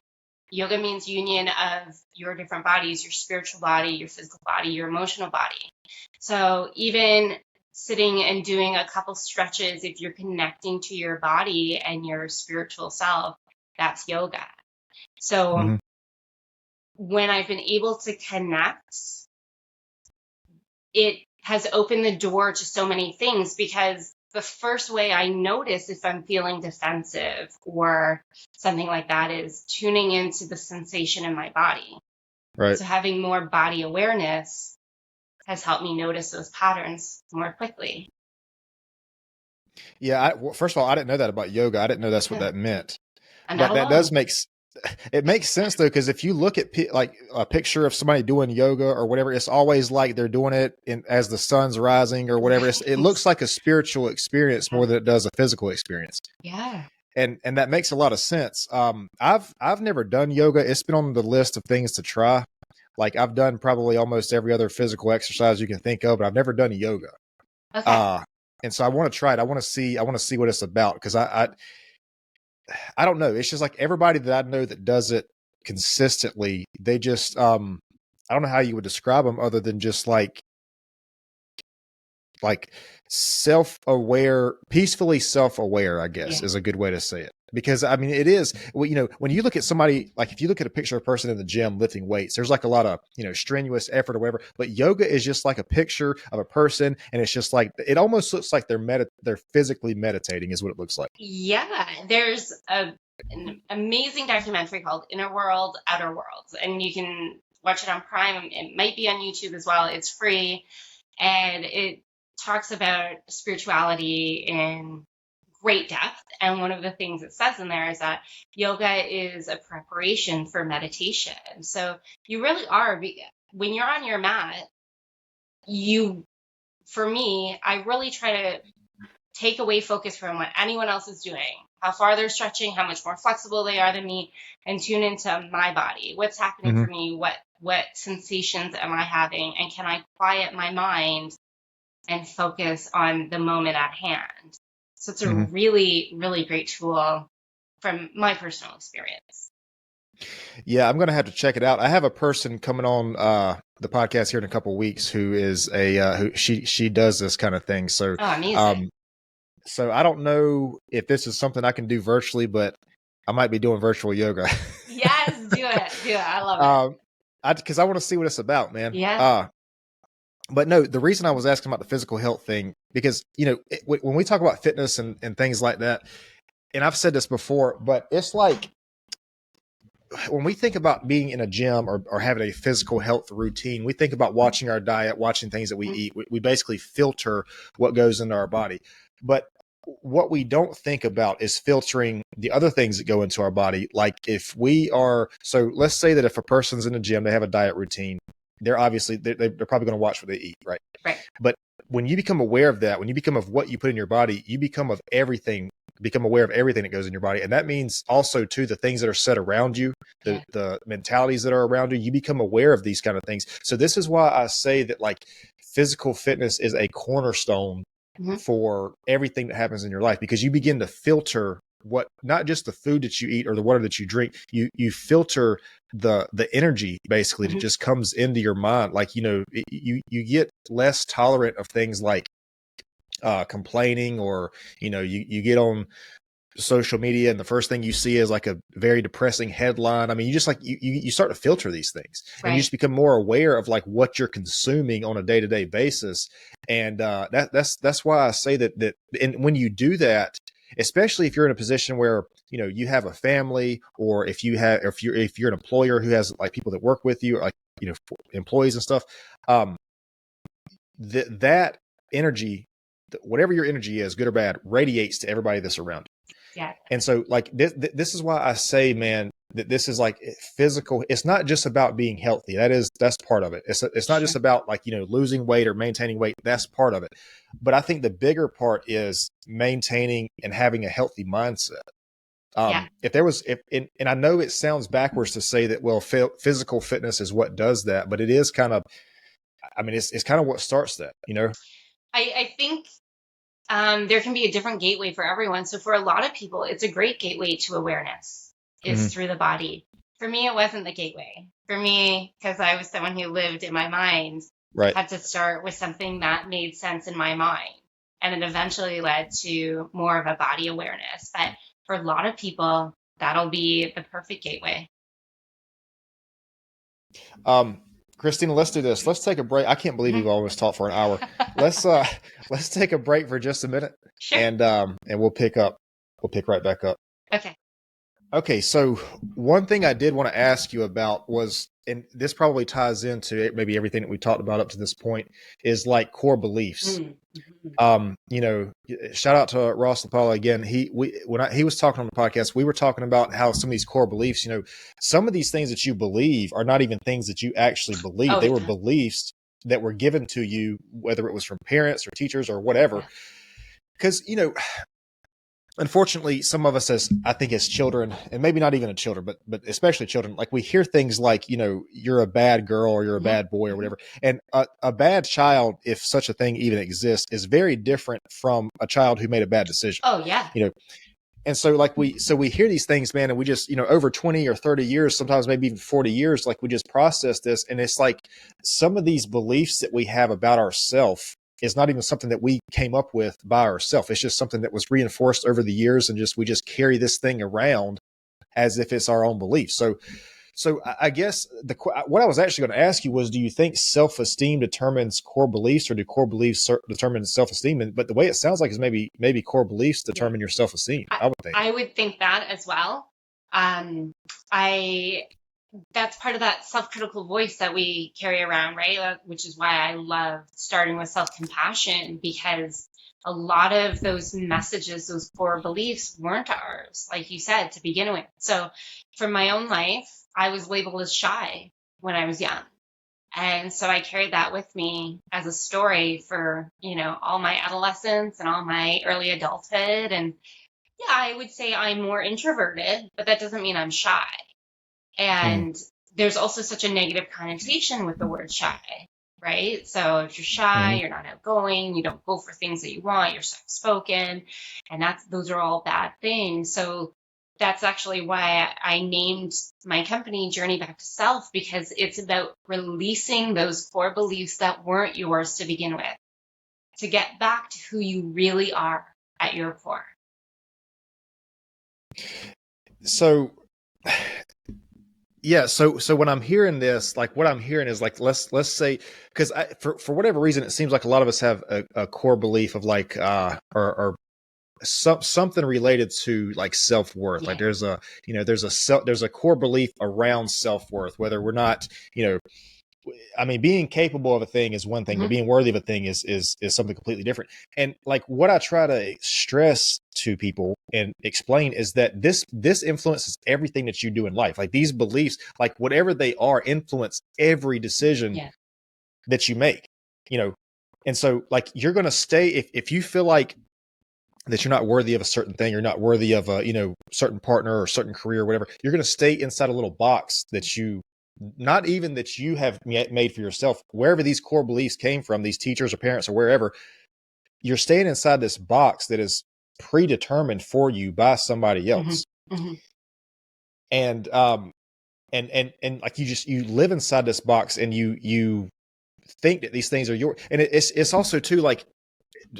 Yoga means union of your different bodies, your spiritual body, your physical body, your emotional body. So even sitting and doing a couple stretches, if you're connecting to your body and your spiritual self, that's yoga. So when I've been able to connect, it has opened the door to so many things because the first way I notice if I'm feeling defensive or something like that is tuning into the sensation in my body. Right. So having more body awareness has helped me notice those patterns more quickly. Yeah. Well, first of all, I didn't know that about yoga. I didn't know that's what that meant. I'm But not that alone. does it makes sense though, because if you look at like a picture of somebody doing yoga or whatever, it's always like they're doing it as the sun's rising or whatever. It looks like a spiritual experience more than it does a physical experience. Yeah. And that makes a lot of sense. I've never done yoga. It's been on the list of things to try. Like I've done probably almost every other physical exercise you can think of, but I've never done yoga. Okay. And so I want to try it. I want to see what it's about because I don't know. It's just like everybody that I know that does it consistently, they just I don't know how you would describe them other than just like self-aware, peacefully self-aware, I guess is a good way to say it. Because I mean, it is, well, when you look at somebody, like if you look at a picture of a person in the gym lifting weights, there's like a lot of, strenuous effort or whatever, but yoga is just like a picture of a person. And it's just like, it almost looks like they're physically meditating is what it looks like. Yeah. There's an amazing documentary called Inner World, Outer Worlds, and you can watch it on Prime. It might be on YouTube as well. It's free. And it talks about spirituality in great depth. And one of the things it says in there is that yoga is a preparation for meditation. So you really are, when you're on your mat, for me, I really try to take away focus from what anyone else is doing, how far they're stretching, how much more flexible they are than me, and tune into my body. What's happening for me? What sensations am I having? And can I quiet my mind and focus on the moment at hand? So it's a really, really great tool from my personal experience. Yeah, I'm going to have to check it out. I have a person coming on the podcast here in a couple of weeks who is who she does this kind of thing. So, amazing. So I don't know if this is something I can do virtually, but I might be doing virtual yoga. Yes, do it. I love it. Because I want to see what it's about, man. Yeah. But no, the reason I was asking about the physical health thing, because, when we talk about fitness and things like that, and I've said this before, but it's like when we think about being in a gym or having a physical health routine, we think about watching our diet, watching things that we eat. We basically filter what goes into our body. But what we don't think about is filtering the other things that go into our body. Like if we are, so let's say that if a person's in the gym, they have a diet routine, they're obviously, they're probably going to watch what they eat, right? Right. But when you become aware of that, when you become of what you put in your body, you become aware of everything that goes in your body. And that means also too, the things that are set around you, the mentalities that are around you, you become aware of these kind of things. So this is why I say that like physical fitness is a cornerstone for everything that happens in your life, because you begin to filter not just the food that you eat or the water that you drink, you filter the energy basically that just comes into your mind. Like, you get less tolerant of things like complaining, or, you get on social media and the first thing you see is like a very depressing headline. I mean, you just like, you start to filter these things, and you just become more aware of like what you're consuming on a day-to-day basis. And that's why I say that and when you do that, especially if you're in a position where, you have a family, or if you're an employer who has like people that work with you, like for employees and stuff. That energy, whatever your energy is, good or bad, radiates to everybody that's around you. Yeah. And so like this is why I say, man, that this is like physical. It's not just about being healthy. That's part of it. It's not just about like, losing weight or maintaining weight. That's part of it. But I think the bigger part is maintaining and having a healthy mindset. And I know it sounds backwards to say that, well, physical fitness is what does that, but it is kind of, I mean, it's kind of what starts that, I think there can be a different gateway for everyone. So for a lot of people, it's a great gateway to awareness is through the body. For me, it wasn't the gateway. For me, because I was someone who lived in my mind, Right. had to start with something that made sense in my mind. And it eventually led to more of a body awareness. But for a lot of people, that'll be the perfect gateway. Christina, let's do this. Let's take a break. I can't believe you've almost talked for an hour. Let's take a break for just a minute. Sure. And we'll pick right back up. Okay. So one thing I did want to ask you about was, and this probably ties into maybe everything that we talked about up to this point, is like core beliefs. Shout out to Ross LaPaula again. When he was talking on the podcast, we were talking about how some of these core beliefs, some of these things that you believe are not even things that you actually believe. They were beliefs that were given to you, whether it was from parents or teachers or whatever. Because, unfortunately, some of us I think as children, and maybe not even as children, but especially children, like we hear things like, you're a bad girl or you're a bad boy or whatever. And a bad child, if such a thing even exists, is very different from a child who made a bad decision. Oh yeah. And so like we hear these things, man, and we just, over 20 or 30 years, sometimes maybe even 40 years, like we just process this. And it's like some of these beliefs that we have about ourselves is not even something that we came up with by ourselves. It's just something that was reinforced over the years, and we just carry this thing around as if it's our own belief. So I guess what I was actually going to ask you was, do you think self-esteem determines core beliefs, or do core beliefs determine self-esteem? But the way it sounds like is maybe core beliefs determine your self-esteem. I would think. I would think that as well. That's part of that self-critical voice that we carry around, right? Which is why I love starting with self-compassion, because a lot of those messages, those core beliefs weren't ours, like you said, to begin with. So from my own life, I was labeled as shy when I was young. And so I carried that with me as a story for, all my adolescence and all my early adulthood. And yeah, I would say I'm more introverted, but that doesn't mean I'm shy. And there's also such a negative connotation with the word shy, right? So if you're shy, you're not outgoing, you don't go for things that you want, you're soft-spoken, and those are all bad things. So that's actually why I named my company Journey Back to Self, because it's about releasing those core beliefs that weren't yours to begin with, to get back to who you really are at your core. So yeah, so when I'm hearing this, like what I'm hearing is like, let's say, because for whatever reason, it seems like a lot of us have a core belief of like or something related to like self-worth. Like there's a core belief around self-worth, whether we're not, I mean, being capable of a thing is one thing, but being worthy of a thing is something completely different. And like what I try to stress to people and explain is that this influences everything that you do in life. Like these beliefs, like whatever they are, influence every decision that you make, And so like you're going to stay, if you feel like that you're not worthy of a certain thing, you're not worthy of a, certain partner or certain career or whatever, you're going to stay inside a little box that you not even that you have made for yourself, wherever these core beliefs came from, these teachers or parents or wherever, you're staying inside this box that is predetermined for you by somebody else. And like you live inside this box, and you think that these things are yours. And it's also too, like,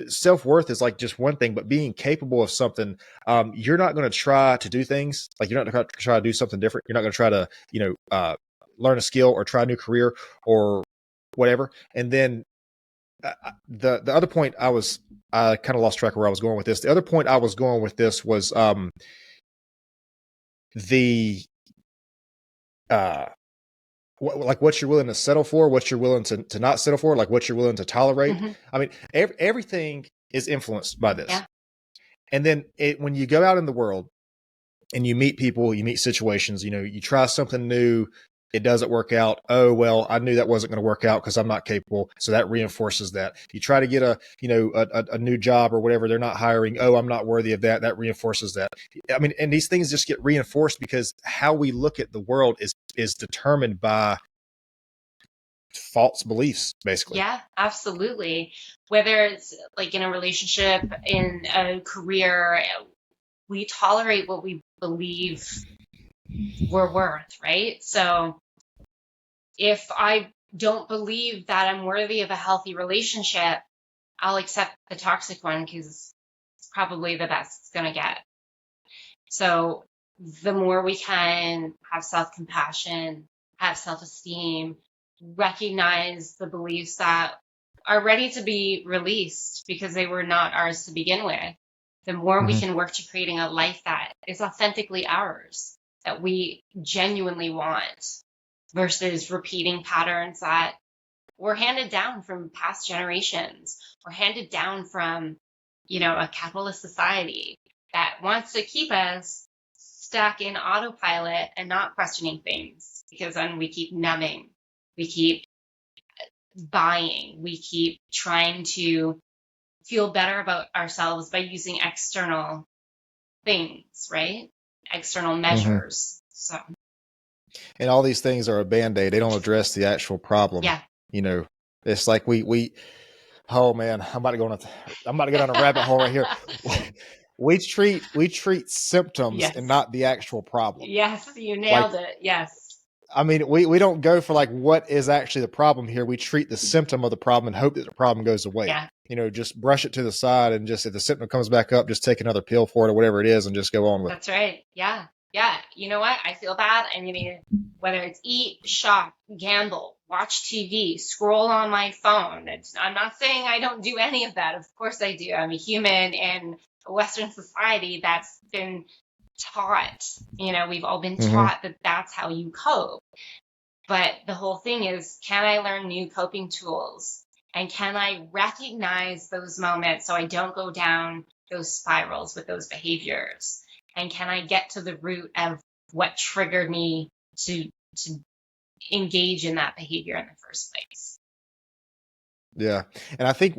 self-worth is like just one thing, but being capable of something, you're not going to try to do things like, you're not going to try to do something different. You're not going to try to, learn a skill or try a new career or whatever. And then the other point I kind of lost track of where I was going with this. The other point I was going with this was the like what you're willing to settle for, what you're willing to not settle for, like what you're willing to tolerate. Mm-hmm. I mean, everything is influenced by this. Yeah. And then when you go out in the world and you meet people, you meet situations, you try something new, it doesn't work out. Oh, well, I knew that wasn't going to work out because I'm not capable. So that reinforces that. You try to get a new job or whatever, they're not hiring. Oh, I'm not worthy of that. That reinforces that. I mean, and these things just get reinforced because how we look at the world is determined by false beliefs, basically. Yeah, absolutely. Whether it's like in a relationship, in a career, we tolerate what we believe we're worth, right? So if I don't believe that I'm worthy of a healthy relationship, I'll accept the toxic one because it's probably the best it's going to get. So the more we can have self-compassion, have self-esteem, recognize the beliefs that are ready to be released because they were not ours to begin with, the more we can work to creating a life that is authentically ours, that we genuinely want, versus repeating patterns that were handed down from past generations or handed down from, a capitalist society that wants to keep us stuck in autopilot and not questioning things, because then we keep numbing, we keep buying, we keep trying to feel better about ourselves by using external things, right? External measures. So, And all these things are a band-aid. They don't address the actual problem. yeah. It's like we oh man, I'm about to go on a rabbit hole right here. We treat symptoms Yes. and not the actual problem. Yes, you nailed it. Yes. I mean, we don't go for like what is actually the problem here. We treat the symptom of the problem and hope that the problem goes away. Yeah. Just brush it to the side and just if the symptom comes back up, just take another pill for it or whatever it is and just go on with it. That's right. Yeah. Yeah. You know what? I feel bad. I'm going to, whether it's eat, shop, gamble, watch TV, scroll on my phone. I'm not saying I don't do any of that. Of course I do. I'm a human in a Western society that's been taught, we've all been taught that that's how you cope. But the whole thing is, can I learn new coping tools? And can I recognize those moments so I don't go down those spirals with those behaviors? And can I get to the root of what triggered me to engage in that behavior in the first place? Yeah. And I think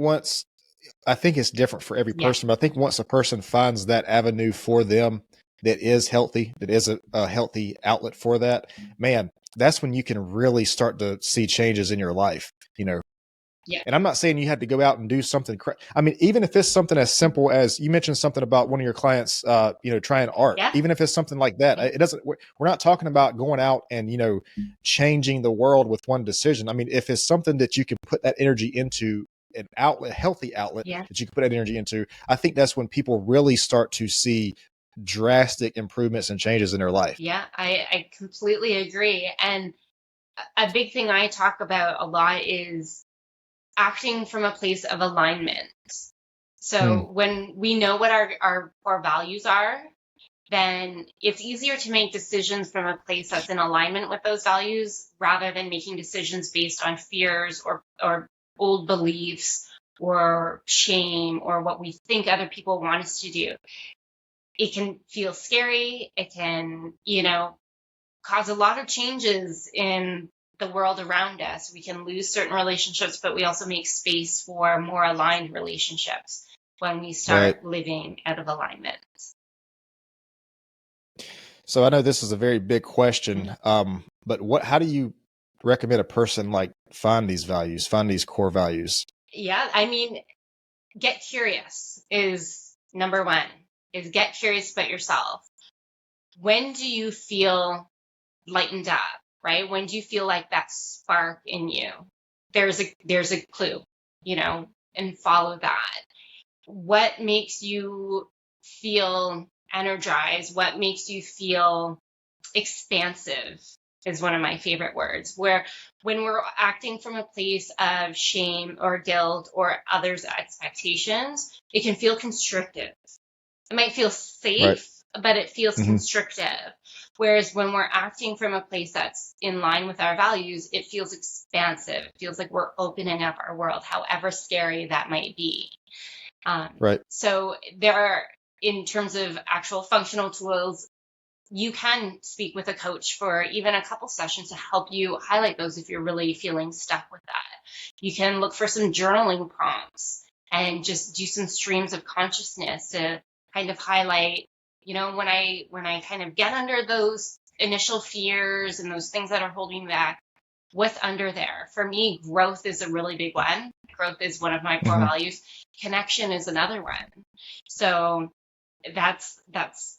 it's different for every person, but I think once a person finds that avenue for them that is healthy, that is a healthy outlet for that, man, that's when you can really start to see changes in your life, Yeah. And I'm not saying you have to go out and do something. I mean, even if it's something as simple as you mentioned something about one of your clients, trying art, even if it's something like that, it doesn't, we're not talking about going out and, changing the world with one decision. I mean, if it's something that you can put that energy into, an outlet, a healthy outlet that you can put that energy into, I think that's when people really start to see drastic improvements and changes in their life. Yeah, I completely agree. And a big thing I talk about a lot is acting from a place of alignment. So when we know what our core values are, then it's easier to make decisions from a place that's in alignment with those values rather than making decisions based on fears or old beliefs or shame or what we think other people want us to do. It can feel scary. It can, cause a lot of changes in the world around us. We can lose certain relationships, but we also make space for more aligned relationships when we start living out of alignment. So I know this is a very big question, but how do you recommend a person like find these values, find these core values? Yeah, I mean, get curious is number one, is get curious about yourself. When do you feel lightened up, right? When do you feel like that spark in you? There's a clue, and follow that. What makes you feel energized? What makes you feel expansive is one of my favorite words, where when we're acting from a place of shame or guilt or others' expectations, it can feel constrictive. It might feel safe, but it feels constrictive. Whereas when we're acting from a place that's in line with our values, it feels expansive. It feels like we're opening up our world, however scary that might be. Right. So there are, in terms of actual functional tools, you can speak with a coach for even a couple sessions to help you highlight those if you're really feeling stuck with that. You can look for some journaling prompts and just do some streams of consciousness to kind of highlight, when I kind of get under those initial fears and those things that are holding me back, what's under there. For me, growth is a really big one. Growth is one of my core values. Connection is another one. So that's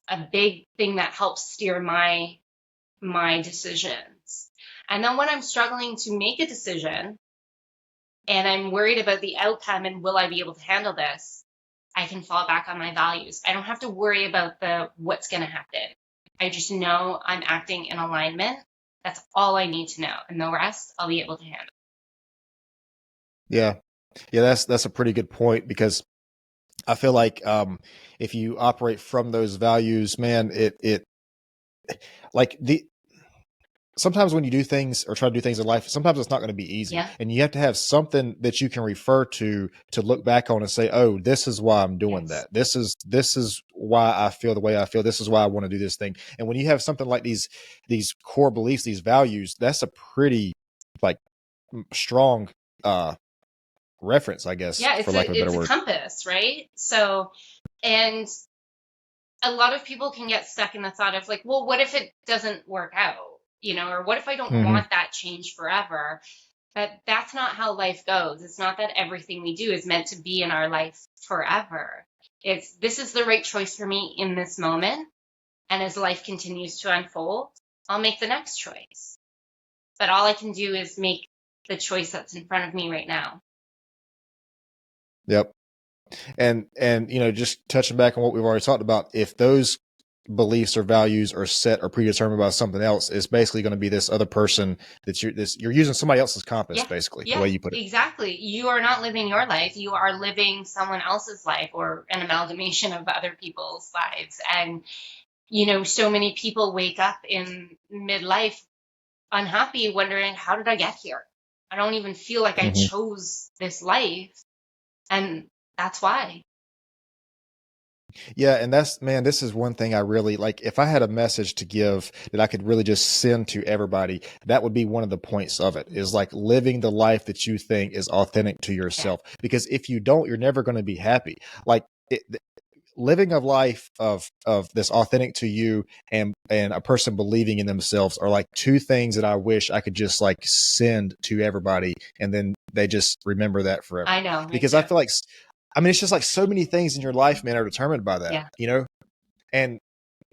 a big thing that helps steer my decisions. And then when I'm struggling to make a decision and I'm worried about the outcome and will I be able to handle this, I can fall back on my values. I don't have to worry about what's going to happen. I just know I'm acting in alignment. That's all I need to know. And the rest I'll be able to handle. Yeah. That's a pretty good point, because I feel like if you operate from those values, man, it like sometimes when you do things or try to do things in life, sometimes it's not going to be easy. Yeah. And you have to have something that you can refer to look back on and say, oh, this is why I'm doing that. This is why I feel the way I feel. This is why I want to do this thing. And when you have something like these core beliefs, these values, that's a pretty like strong reference, I guess, Yeah, for lack of a better word. It's a compass, right? So, and a lot of people can get stuck in the thought of like, well, what if it doesn't work out? Or what if I don't want that change forever? But that's not how life goes. It's not that everything we do is meant to be in our life forever. This is the right choice for me in this moment. And as life continues to unfold, I'll make the next choice. But all I can do is make the choice that's in front of me right now. Yep. And just touching back on what we've already talked about, if those beliefs or values are set or predetermined by something else, it's basically going to be this other person that you're using somebody else's compass, basically, the way you put it. Exactly. You are not living your life. You are living someone else's life, or an amalgamation of other people's lives. And, so many people wake up in midlife unhappy, wondering, how did I get here? I don't even feel like I chose this life. And that's why. Yeah. And this is one thing I really like. If I had a message to give that I could really just send to everybody, that would be one of the points of it, is like living the life that you think is authentic to yourself. Okay. Because if you don't, you're never going to be happy. Like living a life of this authentic to you and a person believing in themselves are like two things that I wish I could just like send to everybody, and then they just remember that forever. I know. Because I feel like, it's just like so many things in your life, man, are determined by that, and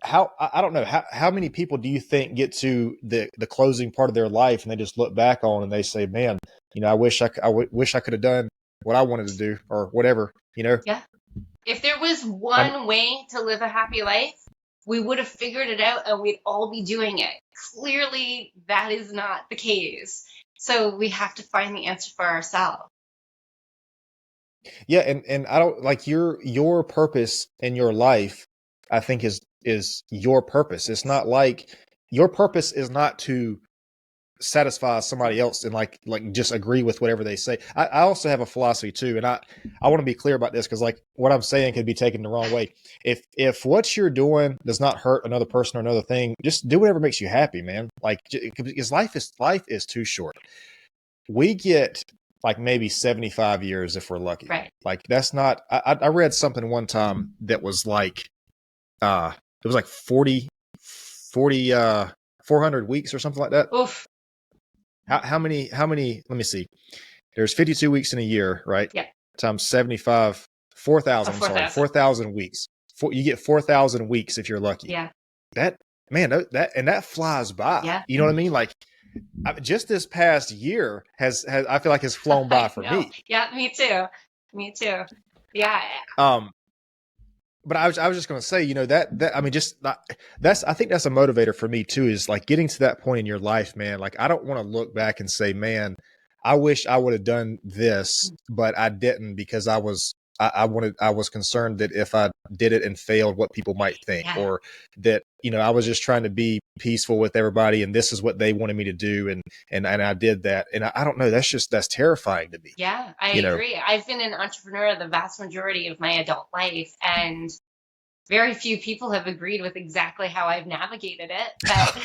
I don't know how many people do you think get to the closing part of their life and they just look back on and they say, man, I wish I could have done what I wanted to do, or whatever, Yeah. If there was one way to live a happy life, we would have figured it out and we'd all be doing it. Clearly, that is not the case. So we have to find the answer for ourselves. Yeah, and I don't like your purpose in your life, I think is your purpose. It's not like your purpose is not to satisfy somebody else and like just agree with whatever they say. I also have a philosophy too, and I want to be clear about this, because like what I'm saying could be taken the wrong way. If what you're doing does not hurt another person or another thing, just do whatever makes you happy, man. Like, because life is too short. We get like maybe 75 years if we're lucky. Right. Like that's not. I read something one time that was like, it was like 400 weeks or something like that. Oof. How many, let me see. There's 52 weeks in a year, right? Yeah. Times 75, 4,000, I'm sorry, 4,000 weeks. You get 4,000 weeks if you're lucky. Yeah. That flies by. Yeah. You know what I mean? Like, just this past year has I feel like has flown by for me. Yeah, me too. Yeah. But I was just going to say, that's I think that's a motivator for me too, is like getting to that point in your life, man. Like, I don't want to look back and say, man, I wish I would have done this, but I didn't because I was I was concerned that if I did it and failed, what people might think, Yeah. or that, I was just trying to be peaceful with everybody and this is what they wanted me to do. And I did that. And I don't know, that's terrifying to me. Yeah, I agree. I've been an entrepreneur the vast majority of my adult life, and very few people have agreed with exactly how I've navigated it, but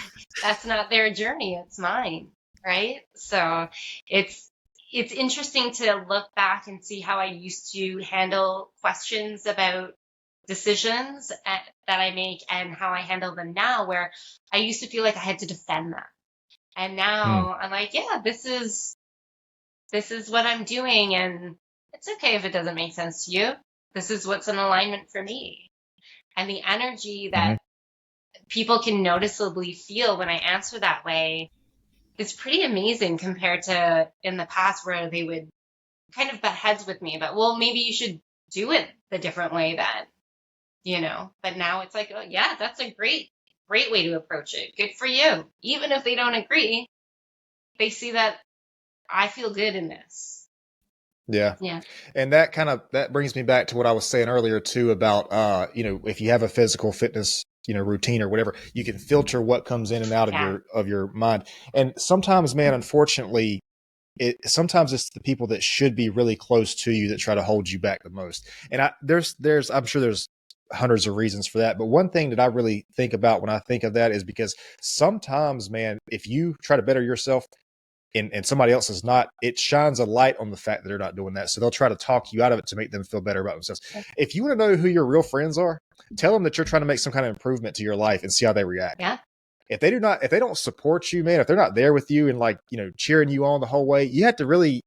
that's not their journey, it's mine, right? So it's interesting to look back and see how I used to handle questions about decisions that I make and how I handle them now, where I used to feel like I had to defend them. And now I'm like, yeah, this is what I'm doing, and it's okay if it doesn't make sense to you. This is what's in alignment for me. And the energy that people can noticeably feel when I answer that way is pretty amazing compared to in the past where they would kind of butt heads with me about, well, maybe you should do it the different way then. But now it's like, oh yeah, that's a great way to approach it. Good for you. Even if they don't agree, they see that I feel good in this. Yeah. Yeah. And that brings me back to what I was saying earlier too about, if you have a physical fitness, routine or whatever, you can filter what comes in and out of your mind. And sometimes, man, unfortunately, sometimes it's the people that should be really close to you that try to hold you back the most. And I'm sure there's hundreds of reasons for that. But one thing that I really think about when I think of that is because sometimes, man, if you try to better yourself, and somebody else is not, it shines a light on the fact that they're not doing that. So they'll try to talk you out of it to make them feel better about themselves. If you want to know who your real friends are, tell them that you're trying to make some kind of improvement to your life and see how they react. Yeah. If they don't support you, man, if they're not there with you and cheering you on the whole way, you have to really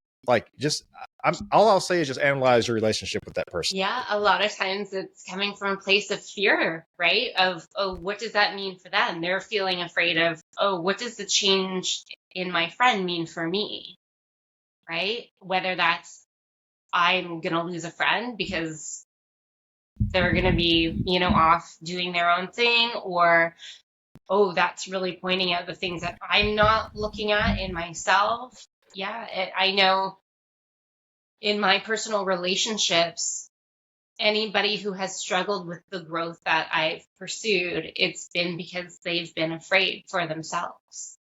all I'll say is just analyze your relationship with that person. Yeah, a lot of times it's coming from a place of fear, right? Of, oh, what does that mean for them? They're feeling afraid of, oh, what does the change in my friend mean for me? Right? Whether that's I'm going to lose a friend because they're going to be, off doing their own thing, or, oh, that's really pointing out the things that I'm not looking at in myself. Yeah, I know in my personal relationships, anybody who has struggled with the growth that I've pursued, it's been because they've been afraid for themselves.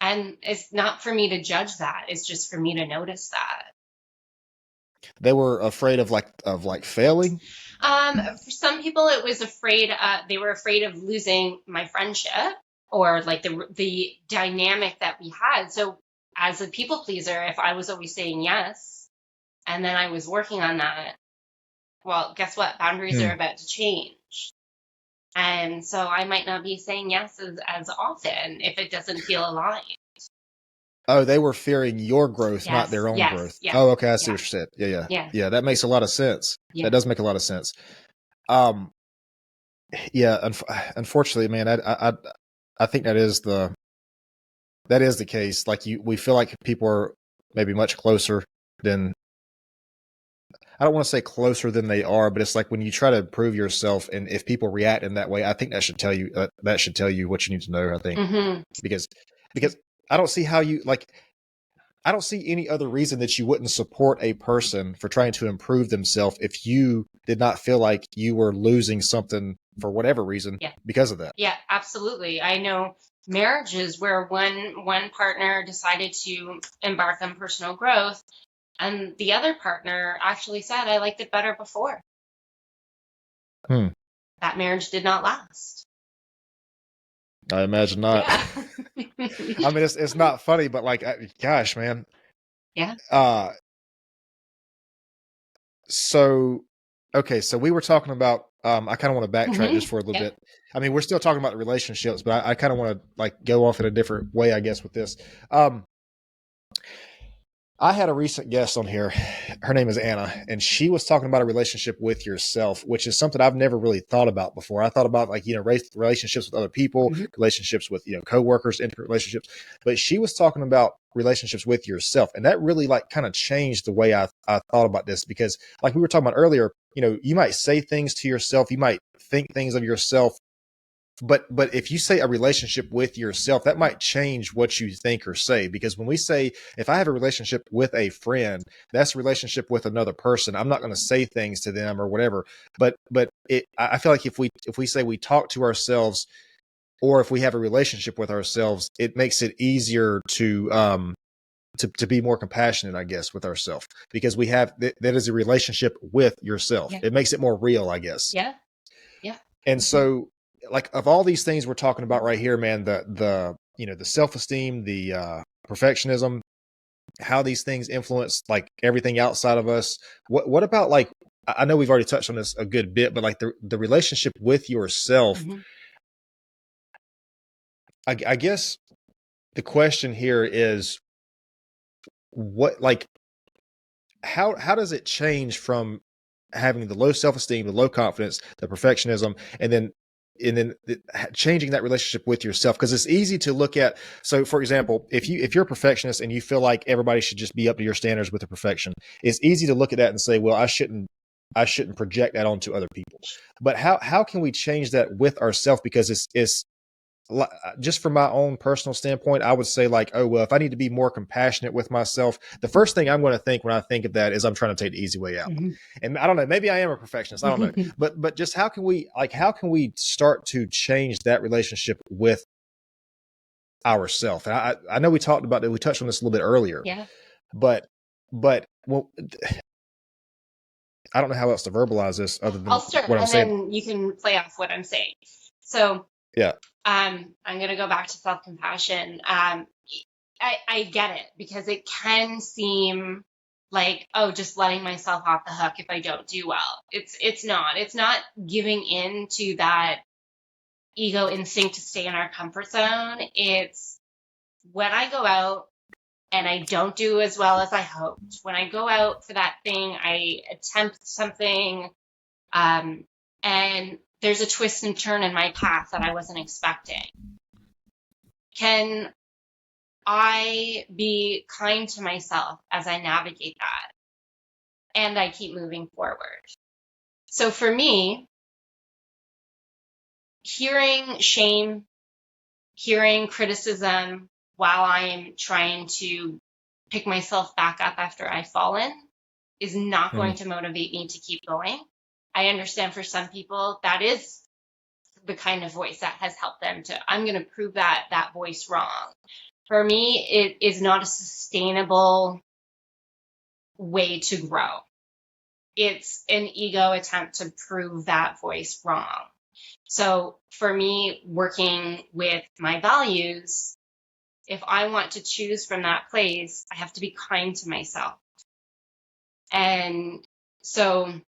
And it's not for me to judge that. It's just for me to notice that. They were afraid of failing. For some people, it was they were afraid of losing my friendship or like the dynamic that we had. So as a people pleaser, if I was always saying yes, and then I was working on that, well, guess what? Boundaries are about to change. And so I might not be saying yes as often if it doesn't feel aligned. Oh, they were fearing your growth, not their own growth. Yeah. Oh, okay. I see what you said. Yeah. That makes a lot of sense. Yeah. That does make a lot of sense. Unfortunately, man, I think that is the case. We feel like people are maybe much closer than, I don't want to say closer than they are, but it's like when you try to improve yourself, and if people react in that way, I think that should tell you what you need to know. I think because I don't see how I don't see any other reason that you wouldn't support a person for trying to improve themselves if you did not feel like you were losing something for whatever reason because of that. Yeah, absolutely. I know marriages where one partner decided to embark on personal growth and the other partner actually said, I liked it better before. That marriage did not last. I imagine not. Yeah. I mean, it's not funny, but gosh, man. Yeah. So we were talking about, I kind of want to backtrack just for a little bit. I mean, we're still talking about the relationships, but I kind of want to go off in a different way, I guess, with this. I had a recent guest on here. Her name is Anna, and she was talking about a relationship with yourself, which is something I've never really thought about before. I thought about relationships with other people, relationships with, coworkers, intimate relationships, but she was talking about relationships with yourself. And that really kind of changed the way I thought about this, because like we were talking about earlier, you might say things to yourself, you might think things of yourself but if you say a relationship with yourself, that might change what you think or say. Because when we say, if I have a relationship with a friend, that's a relationship with another person. I'm not going to say things to them or whatever. But I feel like if we say we talk to ourselves, or if we have a relationship with ourselves, it makes it easier to be more compassionate, I guess, with ourselves, because we have that is a relationship with yourself. Yeah. It makes it more real, I guess. Yeah. Yeah. And so, like, of all these things we're talking about right here, man, the self-esteem, the perfectionism, how these things influence like everything outside of us. What about, like, I know we've already touched on this a good bit, but like the relationship with yourself, Mm-hmm. I guess the question here is, what, like, how does it change from having the low self-esteem, the low confidence, the perfectionism, and then changing that relationship with yourself? Because it's easy to look at. So, for example, if you're a perfectionist and you feel like everybody should just be up to your standards with the perfection, it's easy to look at that and say, well, I shouldn't project that onto other people. But how can we change that with ourselves? Because it's just from my own personal standpoint, I would say, like, oh, well, if I need to be more compassionate with myself, the first thing I'm going to think when I think of that is I'm trying to take the easy way out. Mm-hmm. And I don't know, maybe I am a perfectionist. I don't know. But just how can we start to change that relationship with ourselves? And I know we talked about that. We touched on this a little bit earlier, Yeah. but well, I don't know how else to verbalize this other I'll than start what I'm and saying. then you can play off what I'm saying. So Yeah. I'm going to go back to self-compassion. I get it, because it can seem like, oh, just letting myself off the hook if I don't do well. It's not. It's not giving in to that ego instinct to stay in our comfort zone. It's when I go out and I don't do as well as I hoped. When I go out for that thing, I attempt something, and there's a twist and turn in my path that I wasn't expecting. Can I be kind to myself as I navigate that and I keep moving forward? So for me, hearing shame, hearing criticism while I'm trying to pick myself back up after I've fallen is not Mhm. going to motivate me to keep going. I understand for some people that is the kind of voice that has helped them to, I'm going to prove that voice wrong. For me, it is not a sustainable way to grow. It's an ego attempt to prove that voice wrong. So for me, working with my values, if I want to choose from that place, I have to be kind to myself. And so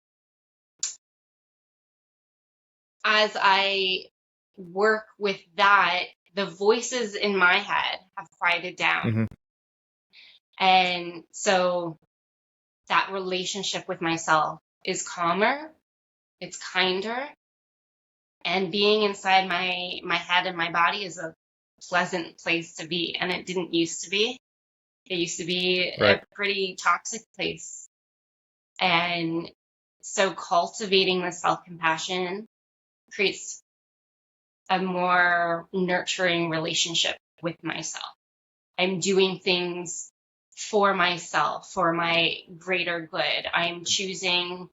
as I work with that, the voices in my head have quieted down. Mhm. And so that relationship with myself is calmer, it's kinder, and being inside my head and my body is a pleasant place to be. And it didn't used to be. It used to be Right. a pretty toxic place. And so cultivating the self-compassion creates a more nurturing relationship with myself. I'm doing things for myself, for my greater good. I'm choosing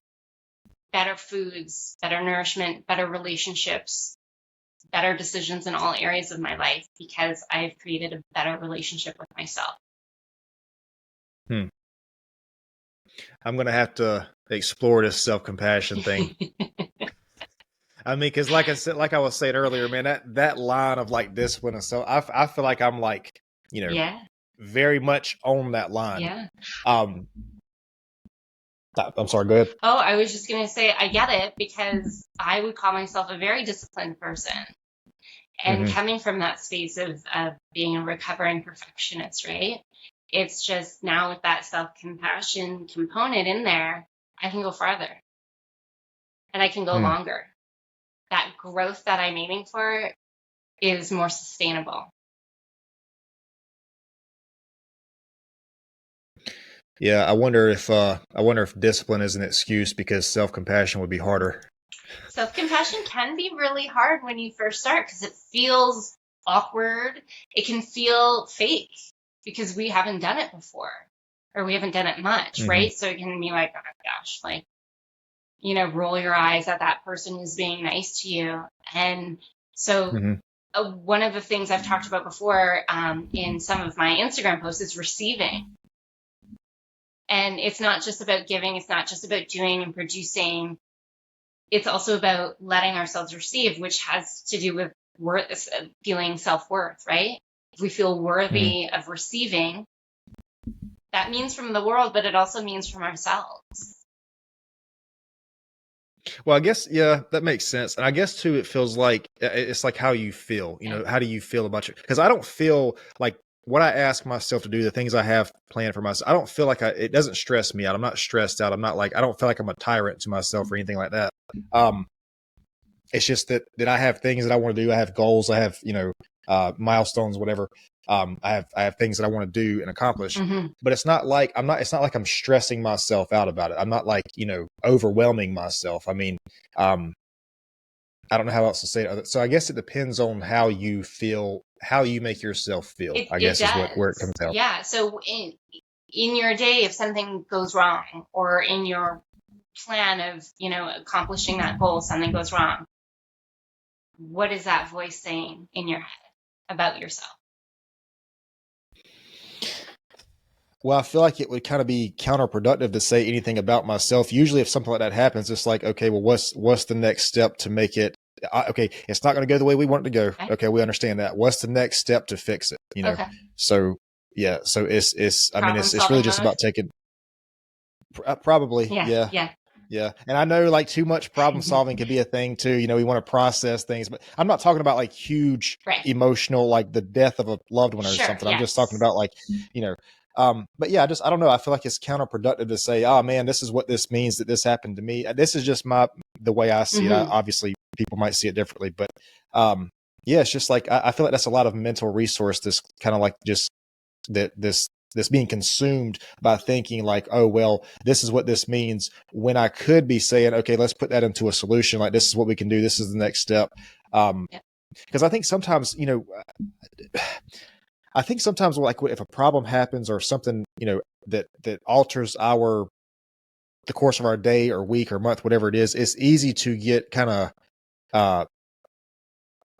better foods, better nourishment, better relationships, better decisions in all areas of my life because I've created a better relationship with myself. Hmm. I'm gonna have to explore this self-compassion thing. I mean, because like I said, like I was saying earlier, man, that line of like discipline and so I feel like I'm like, Yeah, very much on that line. yeah. Um, I'm sorry. Go ahead. Oh, I was just going to say, I get it, because I would call myself a very disciplined person. And Hmm. coming from that space of being a recovering perfectionist, right? It's just now with that self-compassion component in there, I can go farther and I can go Hmm. longer. That growth that I'm aiming for is more sustainable. Yeah, I wonder if discipline is an excuse because self-compassion would be harder. Self-compassion can be really hard when you first start because it feels awkward. It can feel fake because we haven't done it before or we haven't done it much, Hmm. right? So it can be like, oh my gosh, like, roll your eyes at that person who's being nice to you. And so Hmm. one of the things I've talked about before in some of my Instagram posts is receiving. And it's not just about giving, it's not just about doing and producing. It's also about letting ourselves receive, which has to do with worth, feeling self-worth, right? If we feel Hmm. worthy of receiving, that means from the world, but it also means from ourselves. Well, I guess, yeah, that makes sense. And I guess too, it feels like it's like how you feel, Yeah. how do you feel about your, because I don't feel like what I ask myself to do, the things I have planned for myself, I don't feel like it doesn't stress me out. I'm not stressed out. I'm not like, I don't feel like I'm a tyrant to myself or anything like that. Um, it's just that I have things that I want to do. I have goals. I have, milestones, whatever. I have things that I want to do and accomplish, Mm-hmm. but it's not like I'm stressing myself out about it. I'm not like, overwhelming myself. I mean, I don't know how else to say it. So I guess it depends on how you feel, how you make yourself feel, It I it guess is where it does. comes out. Yeah. So in your day, if something goes wrong, or in your plan of, accomplishing that goal, something goes wrong, what is that voice saying in your head about yourself? Well, I feel like it would kind of be counterproductive to say anything about myself. Usually if something like that happens, it's like, okay, well, what's the next step to make it okay, it's not going to go the way we want it to go. Okay. Okay, we understand that. What's the next step to fix it? Okay. So yeah, so it's I mean Problem it's really solving just mode. about taking probably, Yeah. yeah. Yeah. Yeah. And I know like too much problem solving could be a thing too. We want to process things, but I'm not talking about like huge Right. emotional, like the death of a loved one or Sure. something. I'm just talking Yes. about like, you know, but yeah, I don't know. I feel like it's counterproductive to say, oh man, this is what this means that this happened to me. This is just the way I see it. Mm-hmm. Obviously people might see it differently, but, yeah, it's just like, I feel like that's a lot of mental resource. This kind of like just that this being consumed by thinking like, oh, well, this is what this means, when I could be saying, okay, let's put that into a solution. Like, this is what we can do. This is the next step. Yeah. Because I think sometimes, I think sometimes like if a problem happens or something, that alters the course of our day or week or month, whatever it is, it's easy to get kind of, uh,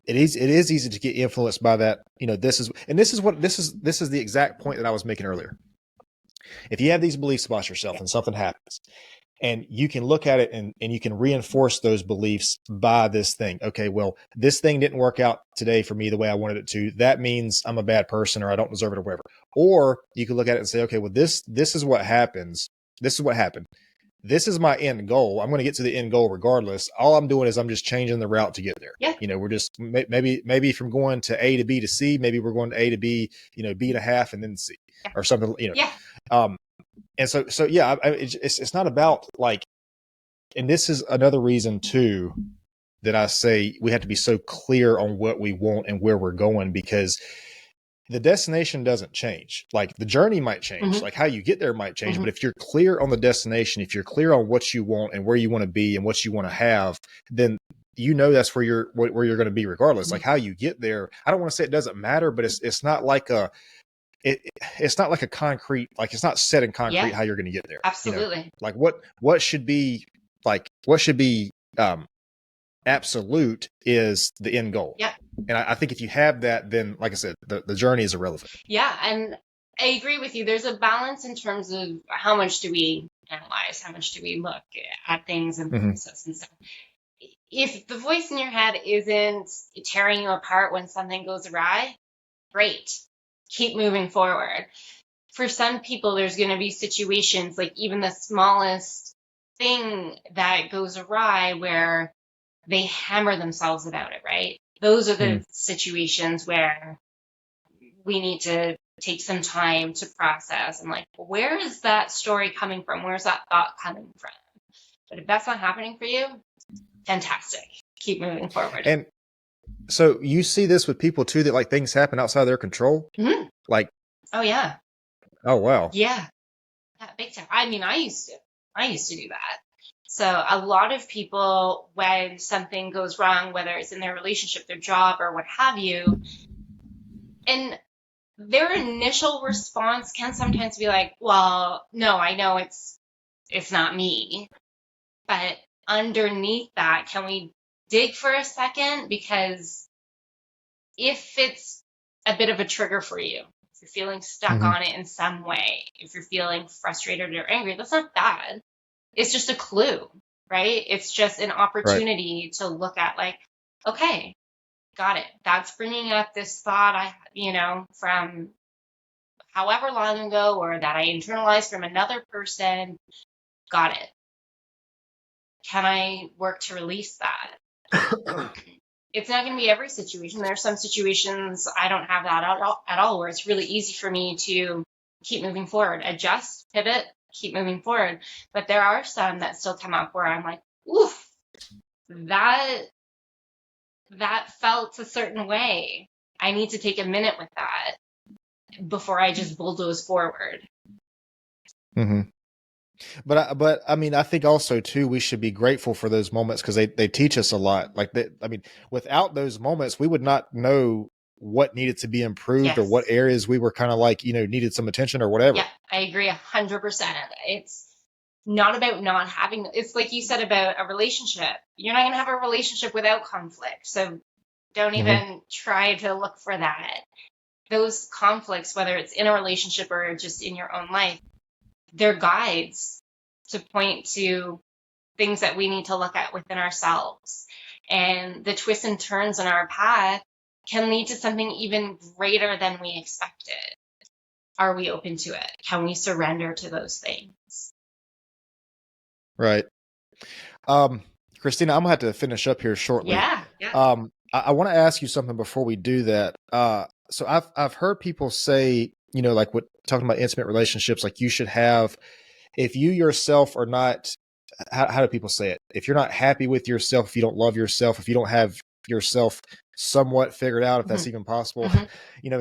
it is easy to get influenced by that. This is, and this is the exact point that I was making earlier. If you have these beliefs about yourself Yeah. and something happens, and you can look at it and you can reinforce those beliefs by this thing. Okay, well, this thing didn't work out today for me the way I wanted it to. That means I'm a bad person or I don't deserve it or whatever. Or you can look at it and say, okay, well, this is what happens. This is what happened. This is my end goal. I'm going to get to the end goal regardless. All I'm doing is I'm just changing the route to get there. Yeah. We're just maybe from going to A to B to C, maybe we're going to A to B, B to half and then C or something, Yeah. Um, and so yeah, it's not about like, and this is another reason too that I say we have to be so clear on what we want and where we're going, because the destination doesn't change. Like the journey might change, Mm-hmm. like how you get there might change. Mm-hmm. But if you're clear on the destination, if you're clear on what you want and where you want to be and what you want to have, then that's where you're going to be regardless. Like how you get there, I don't want to say it doesn't matter, but it's not like it's not like a concrete, like it's not set in concrete Yeah. how you're going to get there. Absolutely. Like what should be absolute is the end goal. Yeah. And I think if you have that, then like I said, the journey is irrelevant. Yeah. And I agree with you. There's a balance in terms of how much do we analyze, how much do we look at things and process and stuff. If the voice in your head isn't tearing you apart when something goes awry, great. Keep moving forward. For some people, there's going to be situations like even the smallest thing that goes awry where they hammer themselves about it, right? Those are the situations where we need to take some time to process and like, where is that story coming from? Where's that thought coming from? But if that's not happening for you, fantastic. Keep moving forward. And so you see this with people too, that like things happen outside their control. Mm-hmm. Like, oh yeah. Oh wow. Yeah. Yeah, big time. I mean, I used to do that. So a lot of people, when something goes wrong, whether it's in their relationship, their job, or what have you, and their initial response can sometimes be like, well, no, I know it's not me. But underneath that, can we dig for a second? Because if it's a bit of a trigger for you, if you're feeling stuck Mm-hmm. on it in some way, if you're feeling frustrated or angry, that's not bad. It's just a clue, right? It's just an Right. opportunity to look at, like, okay, got it. That's bringing up this thought from however long ago, or that I internalized from another person. Got it. Can I work to release that? It's not going to be every situation. There are some situations I don't have that at all, where it's really easy for me to keep moving forward, adjust, pivot, keep moving forward. But there are some that still come up where I'm like, oof, that felt a certain way. I need to take a minute with that before I just bulldoze forward. Mm-hmm. But I mean, I think also too, we should be grateful for those moments because they teach us a lot. Like I mean, without those moments, we would not know what needed to be improved or Yes. what areas we were kind of like, needed some attention or whatever. Yeah, I agree 100%. It's not about not having, it's like you said about a relationship. You're not going to have a relationship without conflict. So don't Mm-hmm. even try to look for that. Those conflicts, whether it's in a relationship or just in your own life, they're guides to point to things that we need to look at within ourselves. And the twists and turns in our path can lead to something even greater than we expected. Are we open to it? Can we surrender to those things? Right. Christina, I'm gonna have to finish up here shortly. Yeah. I want to ask you something before we do that. So I've heard people say, like talking about intimate relationships, like you should have, if you yourself are not, how do people say it? If you're not happy with yourself, if you don't love yourself, if you don't have yourself somewhat figured out, if that's even possible, and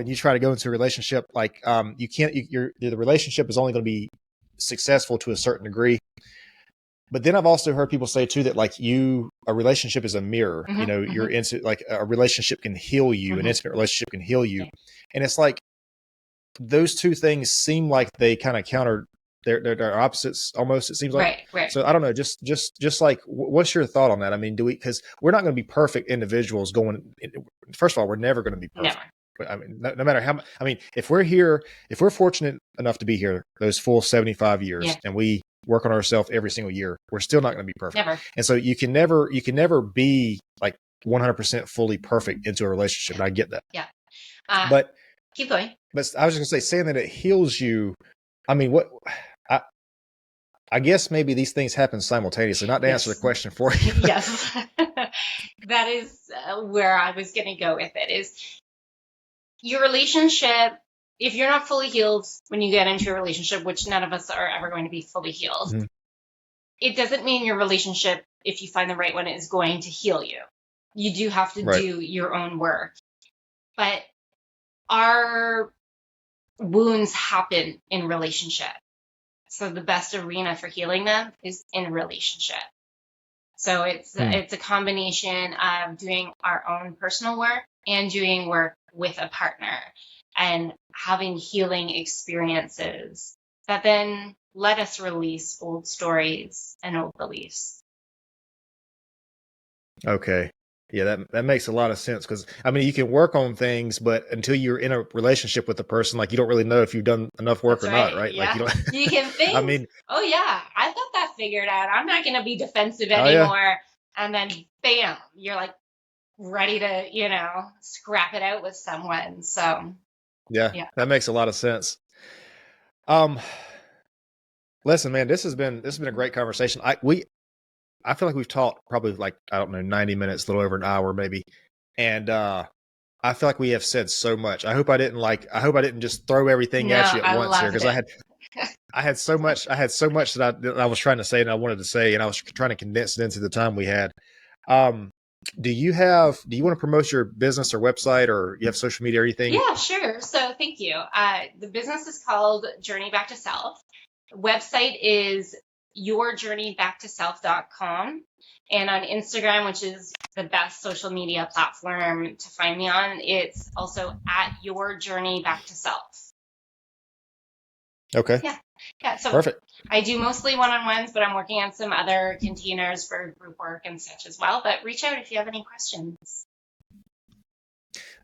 you try to go into a relationship, like, you can't, the relationship is only going to be successful to a certain degree. But then I've also heard people say too that like a relationship is a mirror. You're into, like, a relationship can heal you, an intimate relationship can heal you, and it's like those two things seem like they kind of counter. They're opposites almost. It seems like. Right. So I don't know. Just like, what's your thought on that? I mean, because we're not going to be perfect individuals going. First of all, we're never going to be perfect. Never. But I mean, no matter how. I mean, if we're fortunate enough to be here those full 75 years, and we work on ourselves every single year, we're still not going to be perfect. Never. And so you can never be like 100% fully perfect into a relationship. And I get that. Yeah. But keep going. But I was just going to say, saying that it heals you. I mean, I guess maybe these things happen simultaneously. Not to answer the question for you. Yes. That is where I was going to go with it, is your relationship. If you're not fully healed when you get into a relationship, which none of us are ever going to be fully healed, it doesn't mean your relationship, if you find the right one, is going to heal you. You do have to do your own work. But our wounds happen in relationship. So the best arena for healing them is in relationship. So it's a combination of doing our own personal work and doing work with a partner, and having healing experiences that then let us release old stories and old beliefs. Okay. Yeah, that makes a lot of sense, because I mean, you can work on things, but until you're in a relationship with the person, like, you don't really know if you've done enough work or not, right? Yeah. Like, you can think, I mean, oh yeah, I got that figured out. I'm not going to be defensive anymore. And then bam, you're like ready to, scrap it out with someone. So yeah, that makes a lot of sense. Listen, man, this has been a great conversation. I feel like we've talked probably, like, I don't know, 90 minutes, a little over an hour maybe. And I feel like we have said so much. I hope I didn't just throw everything at you at once here, because I had so much that I was trying to say and I wanted to say, and I was trying to condense it into the time we had. Do you want to promote your business or website, or you have social media or anything? Yeah, sure. So thank you. The business is called Journey Back to Self. Website is yourjourneybacktoself.com. And on Instagram, which is the best social media platform to find me on, it's also at Your Journey Back to Self. Okay. Yeah. So Perfect. I do mostly one-on-ones, but I'm working on some other containers for group work and such as well. But reach out if you have any questions.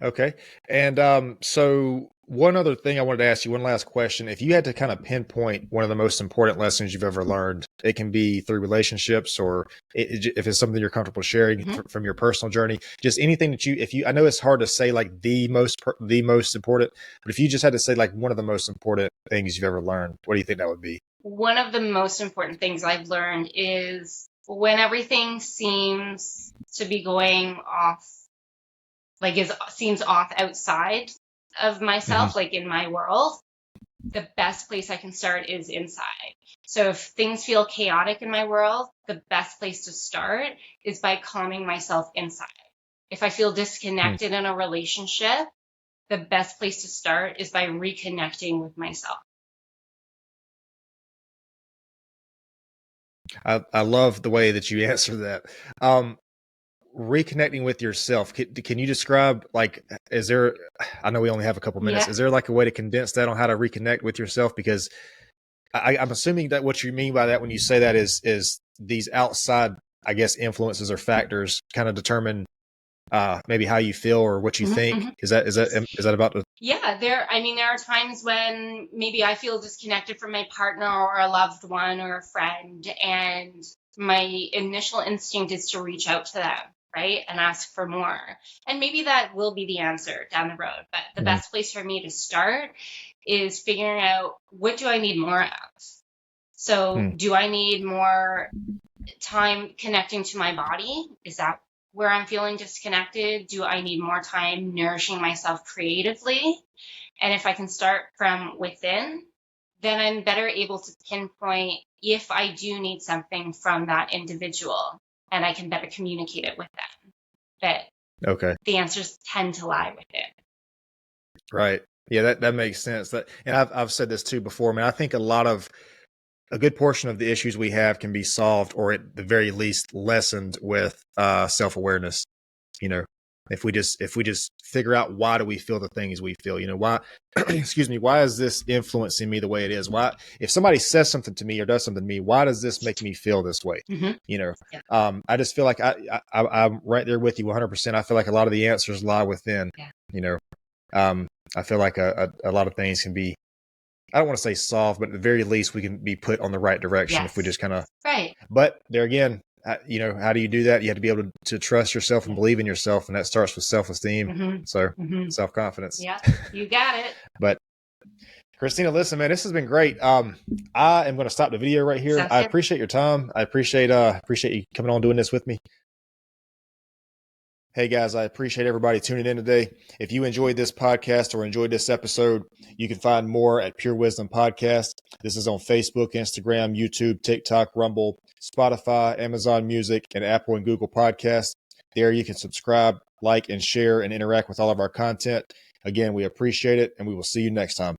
Okay. And so one other thing I wanted to ask you, one last question. If you had to kind of pinpoint one of the most important lessons you've ever learned, it can be through relationships or if it's something you're comfortable sharing from your personal journey, just anything that I know it's hard to say like the most important, but if you just had to say like one of the most important things you've ever learned, what do you think that would be? One of the most important things I've learned is when everything seems to be going off, like seems off outside of myself, like in my world, the best place I can start is inside. So if things feel chaotic in my world, the best place to start is by calming myself inside. If I feel disconnected in a relationship, the best place to start is by reconnecting with myself. I love the way that you answer that. Reconnecting with yourself. Can you describe, like, I know we only have a couple minutes. Is there like a way to condense that on how to reconnect with yourself? Because I'm assuming that what you mean by that when you say that is these outside, I guess, influences or factors kind of determine maybe how you feel or what you think. Is that about the? Yeah, there are times when maybe I feel disconnected from my partner or a loved one or a friend, and my initial instinct is to reach out to them, right? And ask for more. And maybe that will be the answer down the road. But the best place for me to start is figuring out, what do I need more of? So do I need more time connecting to my body? Is that where I'm feeling disconnected? Do I need more time nourishing myself creatively? And if I can start from within, then I'm better able to pinpoint if I do need something from that individual, and I can better communicate it with them. But the answers tend to lie within. Right. Yeah, that makes sense. And I've said this too before. I mean, I think a good portion of the issues we have can be solved, or at the very least lessened, with self-awareness. You know, if we just figure out, why do we feel the things we feel? You know, why excuse me, why is this influencing me the way it is? Why, if somebody says something to me or does something to me, why does this make me feel this way? You know, I just feel like I'm right there with you 100%. I feel like a lot of the answers lie within. You know, I feel like a lot of things can be, I don't want to say solved, but at the very least we can be put on the right direction if we just kind of. Right. But there again, you know, how do you do that? You have to be able to trust yourself and believe in yourself, and that starts with self-esteem. So self-confidence. Yeah, you got it. But Christina, listen, man, this has been great. I am going to stop the video right here. I appreciate your time. I appreciate you coming on doing this with me. Hey guys, I appreciate everybody tuning in today. If you enjoyed this podcast or enjoyed this episode, you can find more at Pure Wisdom Podcast. This is on Facebook, Instagram, YouTube, TikTok, Rumble, Spotify, Amazon Music, and Apple and Google Podcasts. There you can subscribe, like, and share and interact with all of our content. Again, we appreciate it, and we will see you next time.